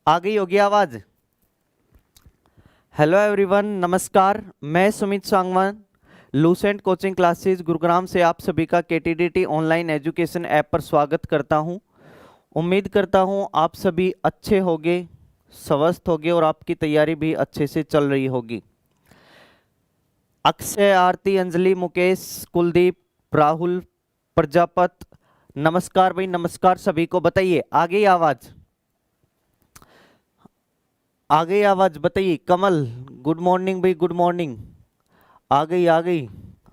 आ गई होगी आवाज। हेलो एवरीवन, नमस्कार। मैं Sumit Sangwan, Lucent coaching classes Gurugram से आप सभी का केटीडीटी ऑनलाइन एजुकेशन ऐप पर स्वागत करता हूं। उम्मीद करता हूं आप सभी अच्छे होंगे, स्वस्थ होंगे और आपकी तैयारी भी अच्छे से चल रही होगी। अक्षय, आरती, अंजलि, मुकेश, कुलदीप, राहुल, प्रजापत, नमस्कार भाई, नमस्कार सभी को। बताइए, आ गई आवाज? आ गई आवाज? बताइए। कमल, गुड मॉर्निंग भाई, गुड मॉर्निंग। आ गई, आ गई।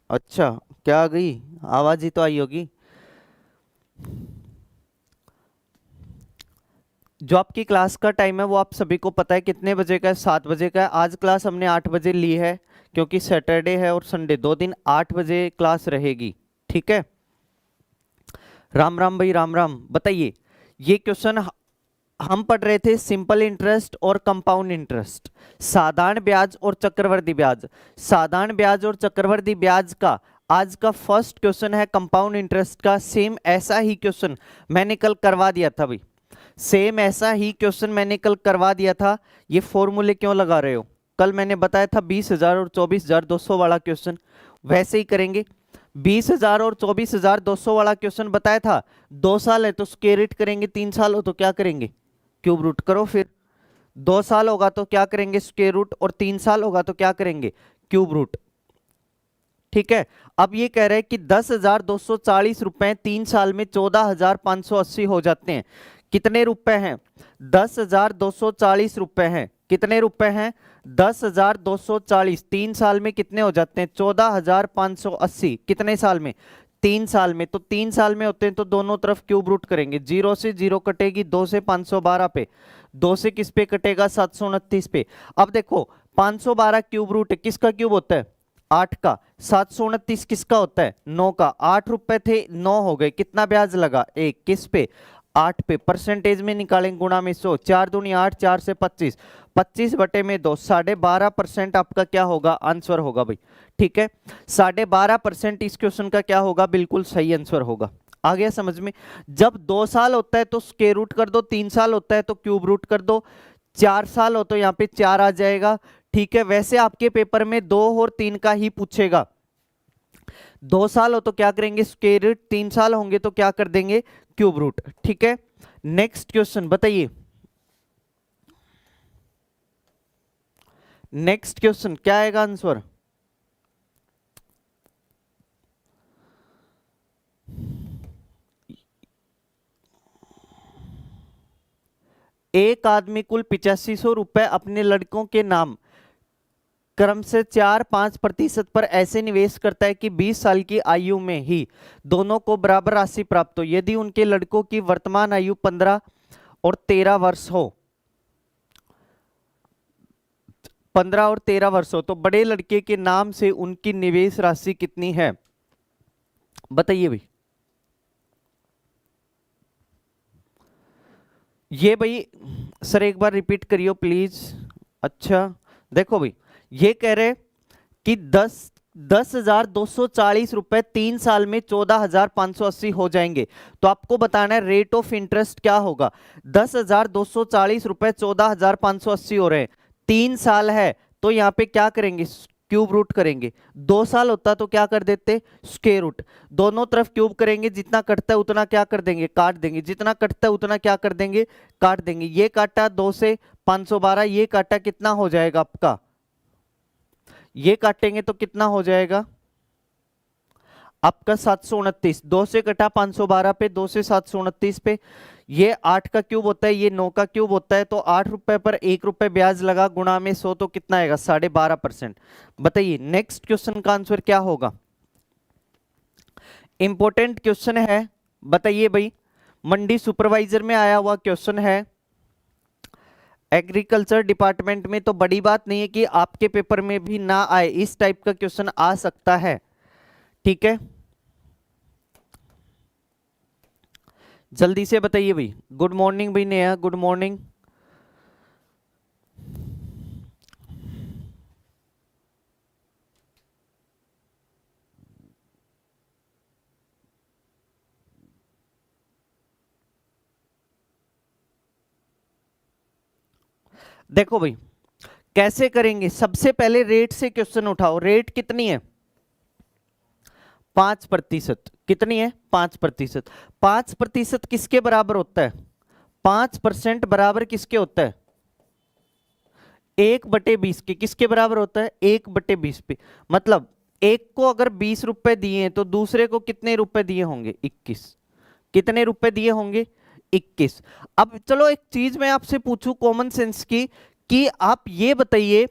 अच्छा, क्या आ गई? आवाज ही तो आई होगी। जो आपकी क्लास का टाइम है वो आप सभी को पता है कितने बजे का है? 7 बजे का है। आज क्लास हमने 8 बजे ली है क्योंकि सैटरडे है और संडे, 2 दिन 8 बजे क्लास रहेगी। ठीक है। राम राम भाई, राम राम। बताइए, ये क्वेश्चन हम पढ़ रहे थे सिंपल इंटरेस्ट और कंपाउंड इंटरेस्ट, साधारण ब्याज और चक्रवृद्धि ब्याज। साधारण ब्याज और चक्रवृद्धि ब्याज का आज का फर्स्ट क्वेश्चन है कंपाउंड इंटरेस्ट का। सेम ऐसा ही क्वेश्चन मैंने कल करवा दिया था भाई, सेम ऐसा ही क्वेश्चन मैंने कल करवा दिया था। ये फॉर्मूले क्यों लगा रहे हो? कल मैंने बताया था 20,000 और 24,200 वाला क्वेश्चन, वैसे ही करेंगे। 20,000 और 24,200 वाला क्वेश्चन बताया था। 2 साल है तो स्क्वायर रूट करेंगे, 3 साल हो तो क्या करेंगे? क्यूब रूट करो। फिर 2 साल होगा तो क्या करेंगे? Square root. और 3 साल होगा तो क्या करेंगे? Cube root. ठीक है। अब ये कह रहे हैं कि 10,240 रुपए 3 साल में 14,580 हो जाते हैं। कितने रुपए हैं? 10,240 रुपए हैं। कितने रुपए हैं? 10,240। 3 साल में कितने हो जाते हैं? 14,580। कितने साल में? 3 साल में। तो 3 साल में होते हैं तो दोनों तरफ क्यूब रूट करेंगे। 0 से 0 कटेगी, 2 से 512 पे, 2 से किस पे कटेगा? 729 पे। अब देखो, 512 क्यूब रूट है, किसका क्यूब होता है? 8 का। 729 किसका होता है? 9 का। 8 रुपए थे, 9 हो गए। कितना ब्याज लगा? 1। किस पे? 8 पे। परसेंटेज में निकालेंगे, गुणा में 100। 4 दूनी 8, 4 से 25, 25/2, 12.5% आपका क्या होगा? आंसर होगा भाई। ठीक है, 12.5% इस क्वेश्चन का क्या होगा? बिल्कुल सही आंसर होगा। आ गया समझ में? जब 2 साल होता है तो स्क्वायर रूट कर दो, 3 साल होता है तो क्यूब रूट कर दो, 4 साल हो तो यहाँ पे 4 आ जाएगा। ठीक है, वैसे आपके पेपर में 2 और 3 का ही पूछेगा। 2 साल हो तो क्या करेंगे? Square root. 3 साल होंगे तो क्या कर देंगे? Cube root. ठीक है, नेक्स्ट क्वेश्चन बताइए। नेक्स्ट क्वेश्चन क्या आएगा आंसर? एक आदमी कुल 8500 रुपए अपने लड़कों के नाम क्रम से 4-5% पर ऐसे निवेश करता है कि 20 साल की आयु में ही दोनों को बराबर राशि प्राप्त हो। यदि उनके लड़कों की वर्तमान आयु 15 और 13 वर्ष हो, 15 और 13 वर्ष हो, तो बड़े लड़के के नाम से उनकी निवेश राशि कितनी है? बताइए भाई। ये भाई सर एक बार रिपीट करियो प्लीज। अच्छा, देखो भाई, ये कह रहे कि 10,240 रुपए 3 साल में 14,580 हो जाएंगे। तो आपको बताना है रेट ऑफ इंटरेस्ट क्या होगा। 10,240 रुपए 14,580 हो रहे हैं, 3 साल है तो यहाँ पे क्या करेंगे? क्यूब रूट करेंगे। 2 साल होता तो क्या कर देते? Square root. दोनों तरफ क्यूब करेंगे, जितना कटता है उतना क्या कर देंगे? काट देंगे। जितना कटता है उतना क्या कर देंगे? काट देंगे। ये काटा 2 से 512, ये काटा कितना हो जाएगा आपका? ये काटेंगे तो कितना हो जाएगा आपका? 729। 2 से कटा 512 पे, 2 से 729 पे। ये 8 का क्यूब होता है, ये 9 का क्यूब होता है, तो 8 रुपए पर 1 रुपए ब्याज लगा, गुणा में 100, तो कितना आएगा? 12.5%। बताइए नेक्स्ट क्वेश्चन का आंसर क्या होगा? इंपॉर्टेंट क्वेश्चन है, बताइए भाई। मंडी सुपरवाइजर में आया हुआ क्वेश्चन है। एग्रीकल्चर डिपार्टमेंट में तो बड़ी बात नहीं है कि आपके पेपर में भी ना आए, इस टाइप का क्वेश्चन आ सकता है। ठीक है, जल्दी से बताइए भाई। गुड मॉर्निंग भाई नेहा, गुड मॉर्निंग। देखो भाई कैसे करेंगे, सबसे पहले रेट से क्वेश्चन उठाओ। रेट कितनी है? 5%। कितनी है? 5%। 5% किसके बराबर होता है? 5% बराबर किसके होता है? 1/20 के। किसके बराबर होता है? 1/20 पे। मतलब एक को अगर 20 रुपए दिए हैं तो दूसरे को कितने रुपए दिए होंगे? 21। कितने रुपए दिए होंगे? 21। अब चलो एक चीज मैं आपसे पूछूं कॉमन सेंस की, कि आप ये बताइए,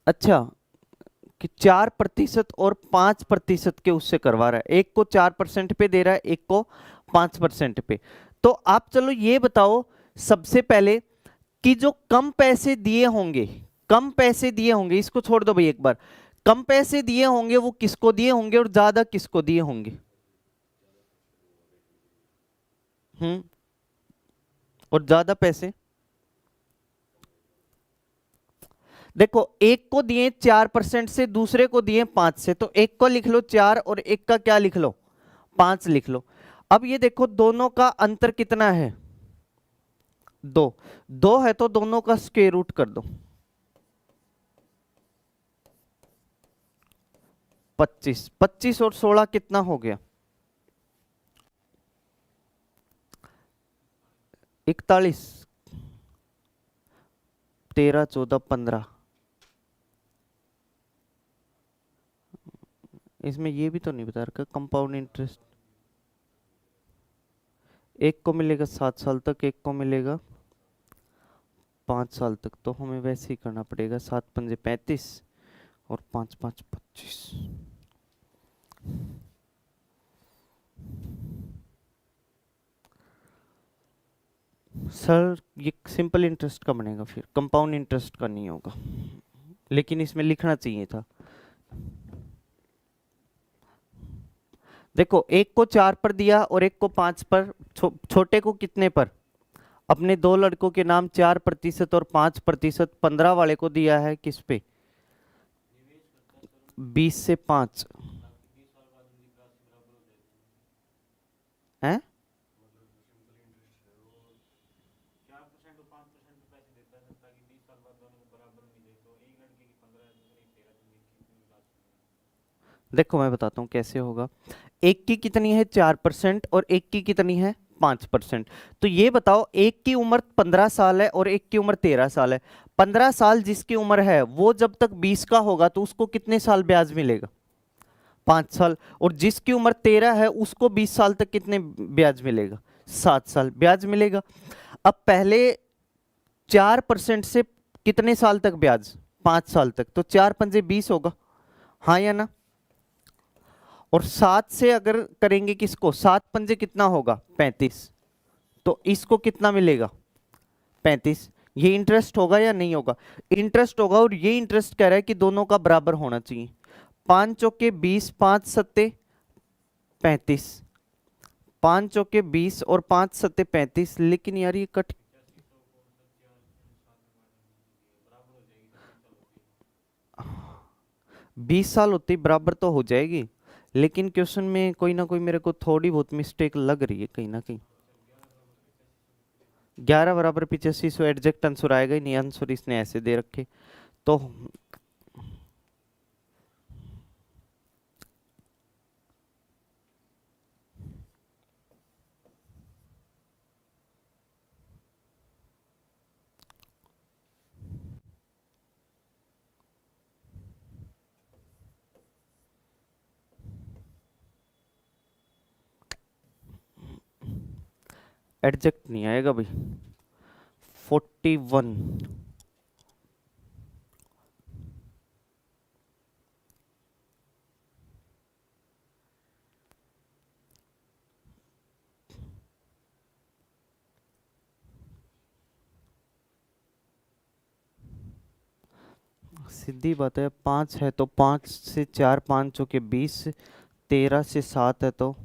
अच्छा, कि 4% और 5% के उससे करवा रहा है, एक को 4% पे दे रहा है, एक को 5% पे। तो आप चलो ये बताओ सबसे पहले कि जो कम पैसे दिए होंगे, कम पैसे दिए होंगे, इसको छोड़ दो भाई एक बार, कम पैसे दिए होंगे वो किसको दिए होंगे और ज्यादा किसको दिए होंगे? हम्म। और ज्यादा पैसे? देखो एक को दिए 4% से, दूसरे को दिए 5 से, तो एक को लिख लो 4 और एक का क्या लिख लो? 5 लिख लो। अब ये देखो दोनों का अंतर कितना है? 2। 2 है तो दोनों का स्क्वायर रूट कर दो। 25। 25 और 16 कितना हो गया? 41। 13 14 15। इसमें ये भी तो नहीं बता रखा कंपाउंड इंटरेस्ट। एक को मिलेगा 7 साल तक, एक को मिलेगा 5 साल तक। तो हमें वैसे ही करना पड़ेगा, 7×5 = 35 और 5×5 = 25। सर ये सिंपल इंटरेस्ट का बनेगा, फिर कंपाउंड इंटरेस्ट का नहीं होगा, लेकिन इसमें लिखना चाहिए था। देखो एक को 4 पर दिया और एक को 5 पर, छोटे को कितने पर? अपने दो लड़कों के नाम 4% और 5%। 15 वाले को दिया है किस पे? 20 से 5 है। देखो मैं बताता हूँ कैसे होगा। एक की कितनी है? 4% और एक की कितनी है? 5%। तो ये बताओ एक की उम्र 15 साल है और एक की उम्र 13 साल है। 15 साल जिसकी उम्र है वो जब तक 20 का होगा तो उसको कितने साल ब्याज मिलेगा? 5 साल। और जिसकी उम्र 13 है उसको 20 साल तक कितने ब्याज मिलेगा? 7 साल ब्याज मिलेगा। अब पहले 4% से कितने साल तक ब्याज? 5 साल तक। तो 4×5 = 20 होगा, हाँ या ना? और 7 से अगर करेंगे किसको? 7×5 कितना होगा? 35। तो इसको कितना मिलेगा? 35। ये इंटरेस्ट होगा या नहीं होगा? इंटरेस्ट होगा। और ये इंटरेस्ट कह रहा है कि दोनों का बराबर होना चाहिए। 5×4 = 20, 5×7 = 35। 5×4 = 20 और 5×7 = 35। लेकिन यार ये कट, 20 साल होते ही बराबर तो हो जाएगी, लेकिन क्वेश्चन में कोई ना कोई मेरे को थोड़ी बहुत मिस्टेक लग रही है कहीं ना कहीं। 11 = 85, सो एडजेक्ट आंसर आएगा ही नहीं, आंसर इसने ऐसे दे रखे। तो एडजेक्ट नहीं आएगा भाई। 41। सीधी बात है, 5 है तो 5 से 4, 5×4 = 20। 13 से 7 है तो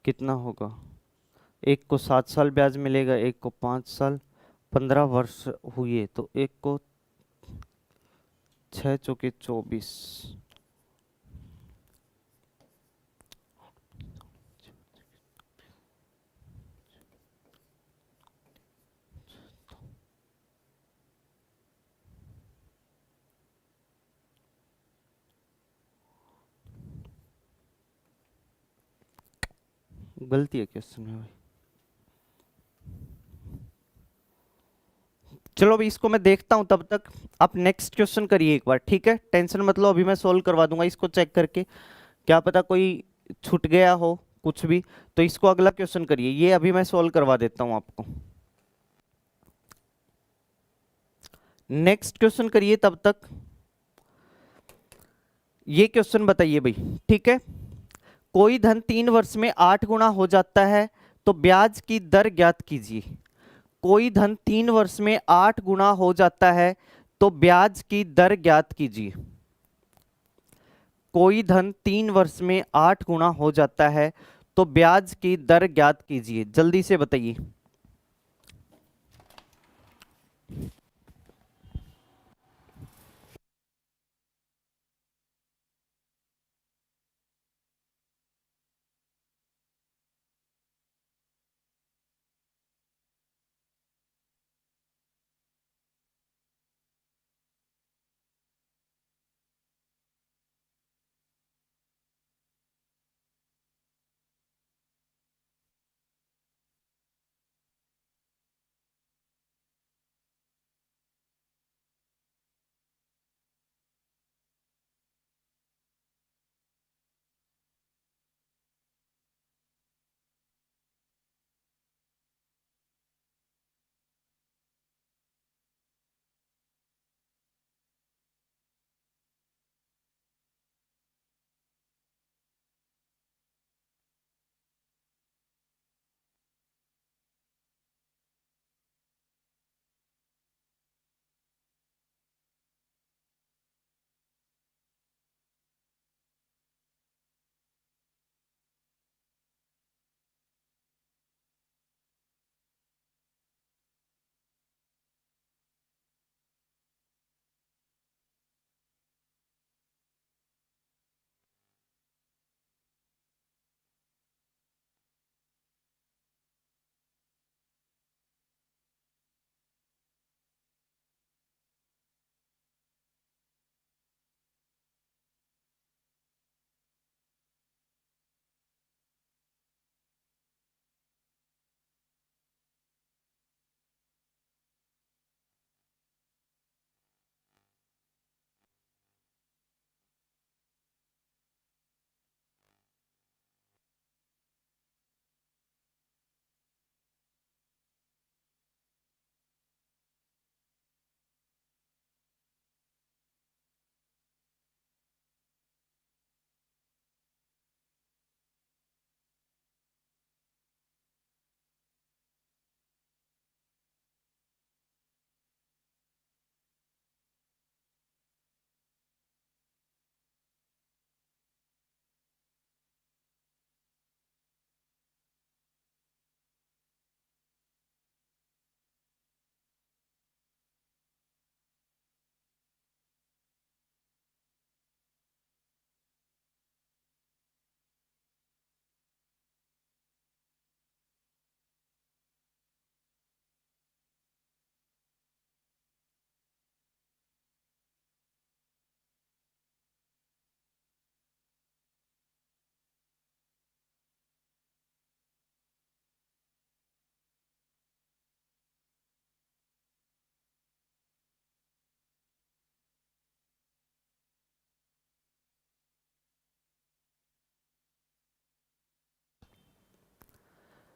कितना होगा? एक को 7 साल ब्याज मिलेगा, एक को 5 साल। 15 वर्ष हुए तो एक को 6×4 = 24। गलती है क्वेश्चन में भाई। चलो अभी इसको मैं देखता हूं, तब तक आप नेक्स्ट क्वेश्चन करिए एक बार, ठीक है? टेंशन मत लो, अभी मैं सोल्व करवा दूंगा इसको चेक करके। क्या पता कोई छूट गया हो कुछ भी, तो इसको अगला क्वेश्चन करिए, ये अभी मैं सोल्व करवा देता हूं आपको। नेक्स्ट क्वेश्चन करिए तब तक। ये क्वेश्चन बताइए भाई, ठीक है? कोई धन 3 वर्ष में 8 गुना हो जाता है तो ब्याज की दर ज्ञात कीजिए। कोई धन 3 वर्ष में 8 गुना हो जाता है तो ब्याज की दर ज्ञात कीजिए। कोई धन 3 वर्ष में 8 गुना हो जाता है तो ब्याज की दर ज्ञात कीजिए, जल्दी से बताइए।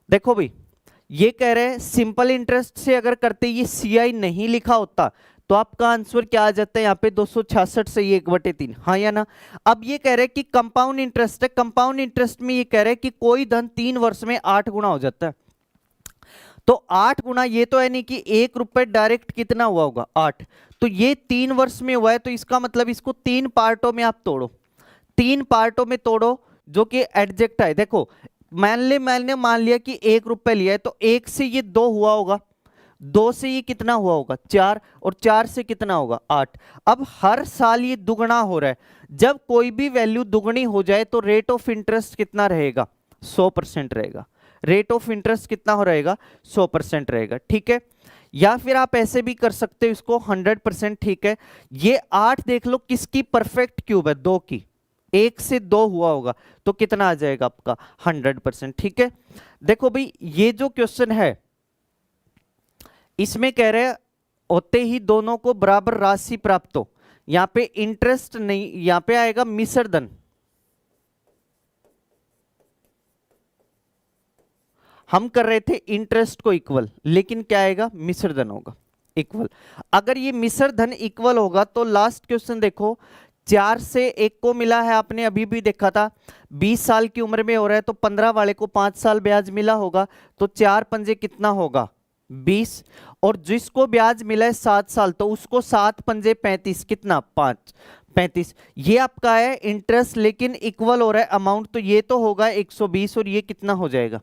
देखो भाई, ये कह रहे हैं सिंपल इंटरेस्ट से अगर करते ये सीआई नहीं लिखा होता तो आपका आंसर क्या आ जाता है यहाँ पे 266 से ये 1/3, हाँ या ना? अब ये कह रहे हैं कि कंपाउंड इंटरेस्ट है, कंपाउंड इंटरेस्ट में ये कह रहे हैं कि कोई धन 3 वर्ष में 8 गुना हो जाता है। तो 8 गुना, ये तो है नहीं कि 1 रुपए डायरेक्ट कितना हुआ होगा 8, तो ये 3 वर्ष में हुआ है, तो इसका मतलब इसको 3 पार्टों में आप तोड़ो, 3 पार्टों में तोड़ो जो कि एडजेक्ट है। देखो मैंने मान लिया कि 1 रुपए लिया है, तो 1 से ये 2 हुआ होगा, 2 से ये कितना हुआ होगा 4, और 4 से कितना होगा 8। अब हर साल ये दुगना हो रहा है, जब कोई भी वैल्यू दुगनी हो जाए तो रेट ऑफ इंटरेस्ट कितना रहेगा 100% रहेगा। रेट ऑफ इंटरेस्ट कितना हो रहेगा 100% रहेगा, ठीक है? या फिर आप ऐसे भी कर सकते हो इसको 100%, ठीक है? ये 8 देख लो किसकी परफेक्ट क्यूब है, 2 की, 1 से 2 हुआ होगा तो कितना आ जाएगा आपका 100%। ठीक है, देखो भाई ये जो क्वेश्चन है इसमें कह रहे हैं होते ही दोनों को बराबर राशि प्राप्त हो, यहां पे इंटरेस्ट नहीं, यहां पे आएगा मिश्र धन। हम कर रहे थे इंटरेस्ट को इक्वल, लेकिन क्या आएगा मिश्र धन होगा इक्वल। अगर ये मिश्र धन इक्वल होगा तो लास्ट क्वेश्चन देखो, 4 से 1 को मिला है, आपने अभी भी देखा था 20 साल की उम्र में हो रहा है तो 15 वाले को 5 साल ब्याज मिला होगा, तो 4 पंजे कितना होगा 20, और जिसको ब्याज मिला है 7 साल तो उसको 7 पंजे 35, कितना 5 35। ये आपका है इंटरेस्ट लेकिन इक्वल हो रहा है अमाउंट, तो ये तो होगा 120 और ये कितना हो जाएगा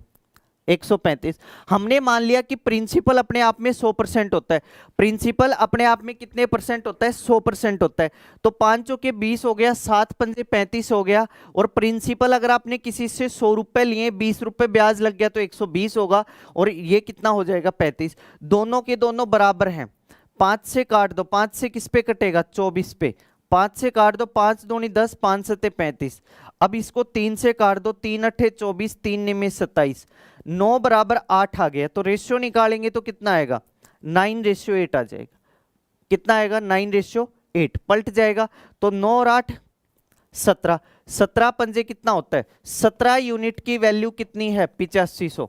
135। हमने मान लिया कि प्रिंसिपल अपने आप में 100% होता है। प्रिंसिपल अपने आप में कितने परसेंट होता है 100% होता है। तो 5 चौके 20 हो गया, 7 पंजे 35 हो गया, और प्रिंसिपल अगर आपने किसी से 100 रुपए लिए 20 रुपए ब्याज लग गया तो 120 होगा, और ये कितना हो जाएगा 35। दोनों के दोनों बराबर हैं, 5 से काट दो, 5 से किस पे कटेगा 24 पे, 5 से काट दो, 5 दूनी 10, 5 सत्ते 35। अब इसको 3 से काट दो, 3 अट्ठे 24, 3 निमे 27, 9 बराबर 8 आ गया। तो रेशियो निकालेंगे तो कितना आएगा 9:8 आ जाएगा। कितना आएगा 9:8 पलट जाएगा। तो 9 और 8 17, 17 पंजे कितना होता है 17 यूनिट की वैल्यू कितनी है 8500।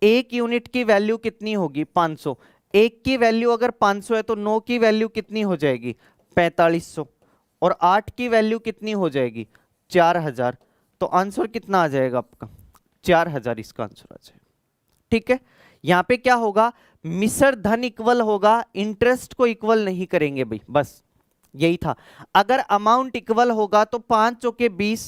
1 यूनिट की वैल्यू कितनी होगी 500। 1 की वैल्यू अगर 500 है तो 9 की वैल्यू कितनी हो जाएगी 4500, और 8 की वैल्यू कितनी हो जाएगी 4000। तो आंसर कितना आ जाएगा आपका 4000, इसका आंसर आ जाएगा। ठीक है, यहां पे क्या होगा मिश्र धन इक्वल होगा, इंटरेस्ट को इक्वल नहीं करेंगे भाई, बस यही था। अगर अमाउंट इक्वल होगा तो 5 चौके 20,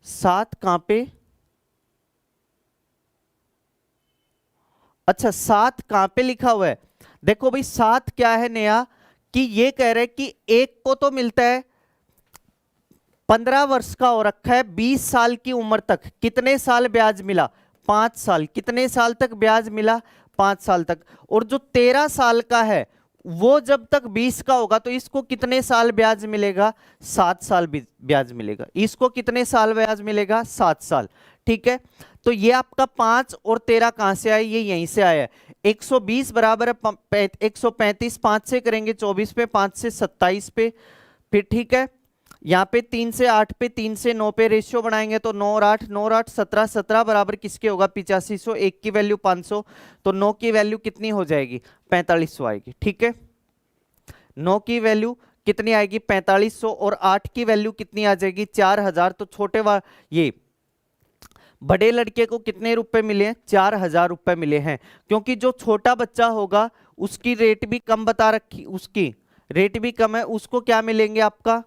7 कहां पे, अच्छा 7 कहां पे लिखा हुआ है, देखो भाई 7 क्या है नया, कि ये कह रहे हैं कि एक को तो मिलता है 15 वर्ष का हो रखा है, 20 साल की उम्र तक कितने साल ब्याज मिला 5 साल, कितने साल तक ब्याज मिला 5 साल तक, और जो 13 साल का है वो जब तक 20 का होगा तो इसको कितने साल ब्याज मिलेगा 7 साल ब्याज मिलेगा, इसको कितने साल ब्याज मिलेगा 7 साल। ठीक है, तो ये आपका 5 और 13 कहां से आया, ये यहीं से आया है। 120 बराबर है 135, 5 से करेंगे 24 पे, 5 से 27 पे, फिर ठीक है यहाँ पे 3 से 8 पे, 3 से 9 पे रेशियो बनाएंगे तो 9 और 8, 9 और 8 17, 17 बराबर किसके होगा 8500, 1 की वैल्यू 500, तो 9 की वैल्यू कितनी हो जाएगी 4500 आएगी। ठीक है, 9 की वैल्यू कितनी आएगी 4500, और 8 की वैल्यू कितनी आ जाएगी 4000। तो छोटे ये बड़े लड़के को कितने रुपए मिले हैं 4000 रुपए मिले हैं, क्योंकि जो छोटा बच्चा होगा उसकी रेट भी कम बता रखी, उसकी रेट भी कम है, उसको क्या मिलेंगे आपका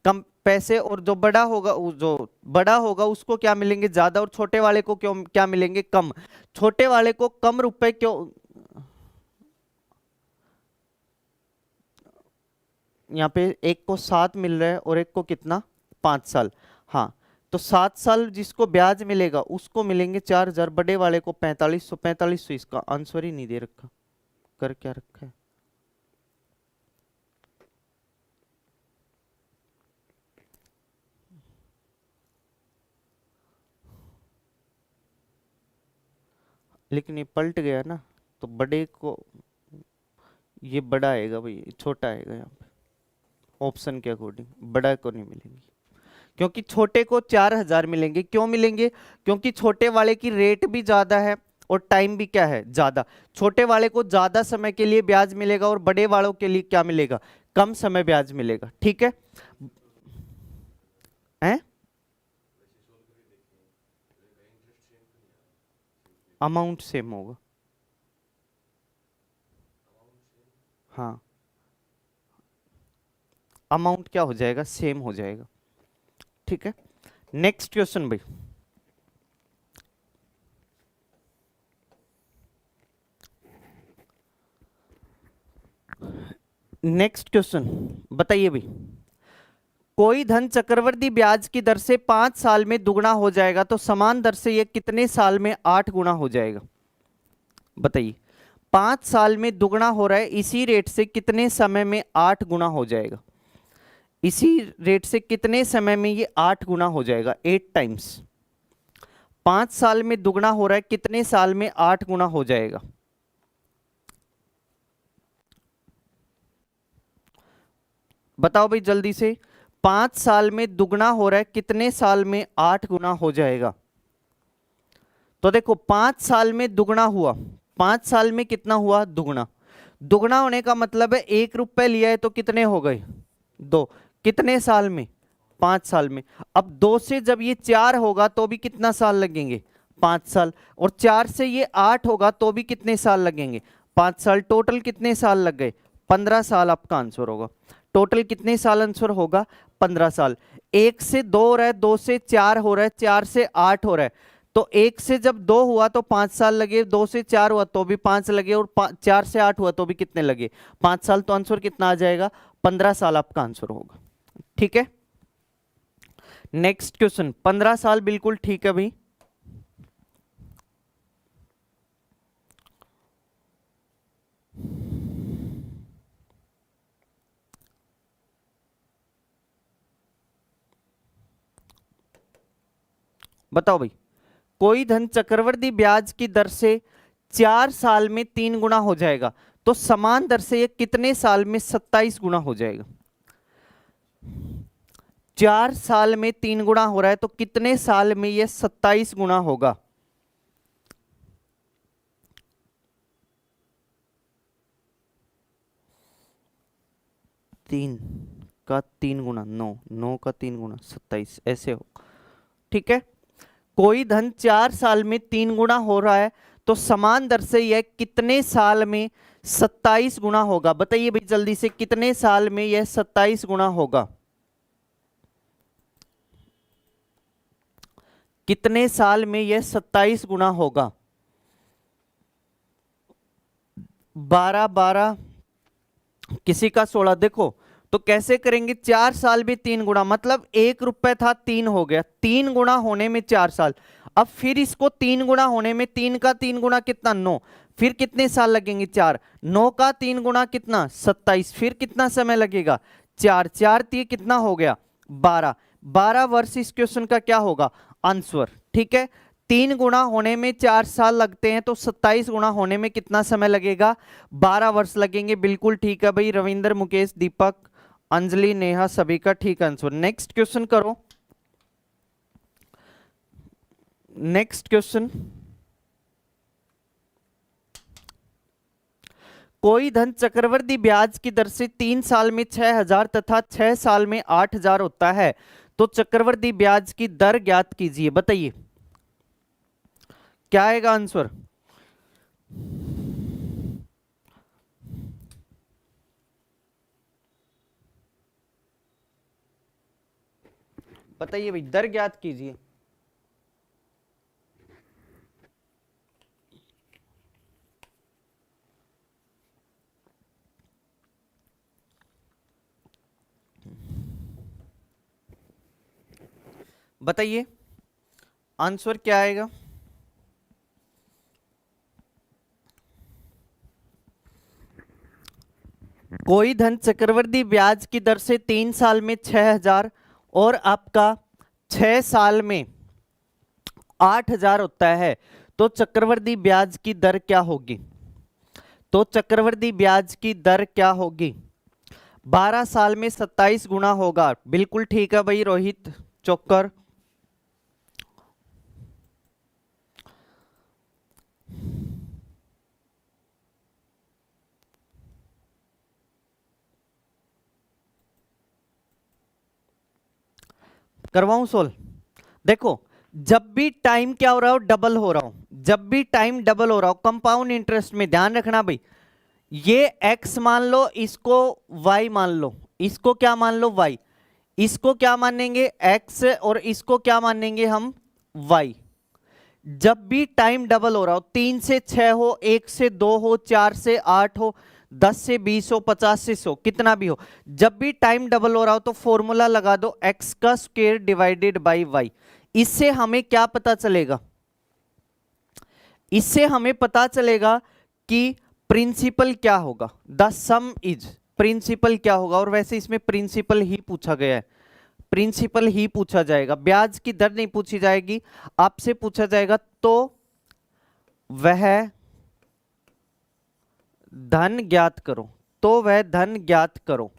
कम पैसे, और जो बड़ा होगा उसको क्या मिलेंगे ज्यादा, और छोटे वाले को क्यों क्या मिलेंगे कम। छोटे वाले को कम रुपए क्यों, यहाँ पे एक को 7 मिल रहा है और एक को कितना 5 साल, हाँ तो 7 साल जिसको ब्याज मिलेगा उसको मिलेंगे 4000, बड़े वाले को 4500। 4500 इसका आंसर ही नहीं दे रखा, कर क्या रखा है। लेकिन ये पलट गया ना, तो बड़े को ये बड़ा आएगा भाई, छोटा आएगा यहाँ पे ऑप्शन के अकॉर्डिंग, बड़ा को नहीं मिलेंगी, क्योंकि छोटे को 4000 मिलेंगे। क्यों मिलेंगे, क्योंकि छोटे वाले की रेट भी ज्यादा है और टाइम भी क्या है ज्यादा, छोटे वाले को ज्यादा समय के लिए ब्याज मिलेगा और बड़े वालों के लिए क्या मिलेगा कम समय ब्याज मिलेगा। ठीक है, अमाउंट सेम होगा, हाँ अमाउंट क्या हो जाएगा सेम हो जाएगा। ठीक है, नेक्स्ट क्वेश्चन भाई, नेक्स्ट क्वेश्चन बताइए भाई, कोई धन चक्रवृद्धि ब्याज की दर से 5 साल में दुगना हो जाएगा तो समान दर से यह कितने साल में 8 गुना हो जाएगा, बताइए। 5 साल में दुगना हो रहा है, इसी रेट से कितने समय में 8 गुना हो जाएगा? इसी रेट से कितने समय में ये 8 गुना हो जाएगा? 8 टाइम्स। 5 साल में दुगना हो रहा है, कितने साल में 8 गुना हो जाएगा? बताओ भाई जल्दी से। 5 साल में दुगना हो रहा है, कितने साल में 8 गुना हो जाएगा? तो देखो 5 साल में दुगना हुआ, 5 साल में कितना हुआ? दुगना। दुगना होने का मतलब है 1 रुपए लिया है तो कितने हो गए? 2। कितने साल में? 5 साल में। अब 2 से जब ये 4 होगा तो भी कितना साल लगेंगे? 5 साल। और 4 से ये 8 होगा तो भी कितने साल लगेंगे? 5 साल। टोटल कितने साल लग गए? 15 साल आपका आंसर होगा। टोटल कितने साल आंसर होगा? 15 साल। 1 से 2 हो रहा है, 2 से 4 हो रहा है, 4 से 8 हो रहा है, तो 1 से जब 2 हुआ तो 5 साल लगे, 2 से 4 हुआ तो भी 5 लगे, और 4 से 8 हुआ तो भी कितने लगे? 5 साल। तो आंसर कितना आ जाएगा? 15 साल आपका आंसर होगा। ठीक है, नेक्स्ट क्वेश्चन। 15 साल बिल्कुल ठीक है भाई। बताओ भाई, कोई धन चक्रवृद्धि ब्याज की दर से 4 साल में 3 गुना हो जाएगा, तो समान दर से ये कितने साल में 27 गुना हो जाएगा? 4 साल में 3 गुना हो रहा है तो कितने साल में ये 27 गुना होगा? तीन का 3 गुना 9, 9 का 3 गुना 27, ऐसे हो। ठीक है, कोई धन 4 साल में 3 गुना हो रहा है तो समान दर से यह कितने साल में 27 गुना होगा? बताइए भाई जल्दी से, कितने साल में यह 27 गुना होगा? कितने साल में यह 27 गुना होगा? 12 12, किसी का 16। देखो तो कैसे करेंगे? 4 साल में 3 गुना, मतलब 1 रुपए था 3 हो गया, 3 गुना होने में 4 साल। अब फिर इसको 3 गुना होने में 3 का 3 गुना कितना? 9। फिर कितने साल लगेंगे? 4। 9 का 3 गुना कितना? 27। फिर कितना समय लगेगा? 4। 4 3 कितना हो गया? 12। 12 वर्ष इस क्वेश्चन का क्या होगा? आंसर। ठीक है, 3 गुना होने में 4 साल लगते हैं तो 27 गुना होने में कितना समय लगेगा? 12 वर्ष लगेंगे। बिल्कुल ठीक है भाई। रविंद्र, मुकेश, दीपक, अंजलि, नेहा, सभी का ठीक आंसर। नेक्स्ट क्वेश्चन करो। Next question. कोई धन चक्रवृद्धि ब्याज की दर से 3 साल में 6000 तथा 6 साल में 8000 होता है, तो चक्रवृद्धि ब्याज की दर ज्ञात कीजिए। बताइए क्या आएगा आंसर? बताइए भाई, दर ज्ञात कीजिए। बताइए आंसर क्या आएगा? कोई धन चक्रवृद्धि ब्याज की दर से 3 साल में 6000 और आपका 6 साल में 8000 होता है, तो चक्रवृद्धि ब्याज की दर क्या होगी? तो चक्रवृद्धि ब्याज की दर क्या होगी? 12 साल में 27 गुना होगा। बिल्कुल ठीक है भाई रोहित चोकर। करवाऊं सोल्व? देखो जब भी टाइम क्या हो रहा हो? डबल हो रहा हो। जब भी टाइम डबल हो रहा हो कंपाउंड इंटरेस्ट में, ध्यान रखना भाई, ये x मान लो, इसको y मान लो, इसको क्या मान लो? y। इसको क्या मानेंगे? x, और इसको क्या मानेंगे हम? y। जब भी टाइम डबल हो रहा हो, 3 से 6 हो, 1 से 2 हो, 4 से 8 हो, 10 से 20 हो, 50 से 100, कितना भी हो, जब भी टाइम डबल हो रहा हो तो फॉर्मूला लगा दो x का स्क्वायर डिवाइडेड बाई y। इससे हमें क्या पता चलेगा? इससे हमें पता चलेगा कि प्रिंसिपल क्या होगा, द सम इज, प्रिंसिपल क्या होगा, और वैसे इसमें प्रिंसिपल ही पूछा गया है, प्रिंसिपल ही पूछा जाएगा, ब्याज की दर नहीं पूछी जाएगी, आपसे पूछा जाएगा तो वह धन ज्ञात करो, तो वह धन ज्ञात करो,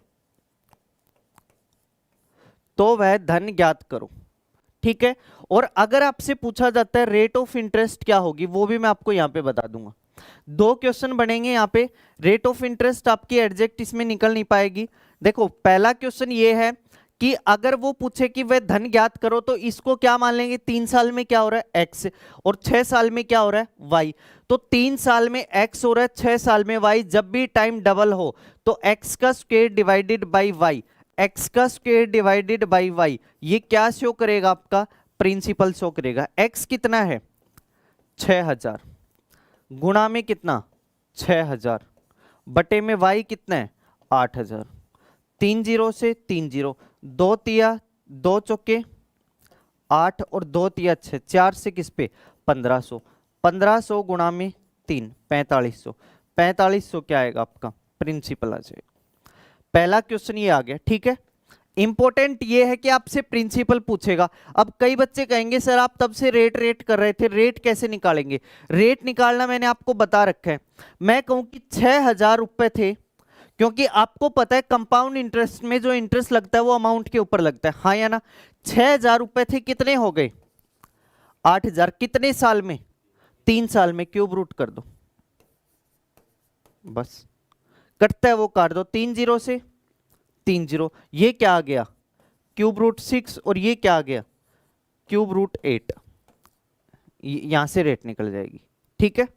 तो वह धन ज्ञात करो, ठीक है। और अगर आपसे पूछा जाता है रेट ऑफ इंटरेस्ट क्या होगी, वो भी मैं आपको यहां पे बता दूंगा। दो क्वेश्चन बनेंगे यहाँ पे, रेट ऑफ इंटरेस्ट आपकी एग्जैक्ट इसमें निकल नहीं पाएगी। देखो पहला क्वेश्चन ये है कि अगर वो पूछे कि वह धन ज्ञात करो, तो इसको क्या मान लेंगे, 3 साल में क्या हो रहा है x, और 6 साल में क्या हो रहा है y। तो 3 साल में x हो रहा है, 6 साल में y, जब भी टाइम डबल हो तो x का square divided by y, x का स्क्वायर डिवाइडेड बाई y, ये क्या शो करेगा, आपका प्रिंसिपल शो करेगा। x कितना है 6000, गुणा में कितना 6000, बटे में y कितना है 8000, 3 जीरो से 3 जीरो, 2 तिया 2 चौके 8 और 2 तिया 6, 4 से किस पे 1500, 1500 गुणा में 3 4500, 4500 क्या आएगा आपका प्रिंसिपल आ जाएगा। पहला क्वेश्चन ये आ गया, ठीक है। इंपॉर्टेंट ये है कि आपसे प्रिंसिपल पूछेगा। अब कई बच्चे कहेंगे सर आप तब से रेट कर रहे थे, रेट कैसे निकालेंगे, रेट निकालना मैंने आपको बता रखा है। मैं कहूं कि 6000 रुपए थे, क्योंकि आपको पता है कंपाउंड इंटरेस्ट में जो इंटरेस्ट लगता है वो अमाउंट के ऊपर लगता है, हाँ या ना। 6000 रुपए थे, कितने हो गए 8000, कितने साल में 3 साल में, क्यूब रूट कर दो बस, कटता है वो काट दो, 3 जीरो से 3 जीरो, ये क्या आ गया क्यूब रूट 6, और ये क्या आ गया क्यूब रूट 8, यहां से रेट निकल जाएगी, ठीक है।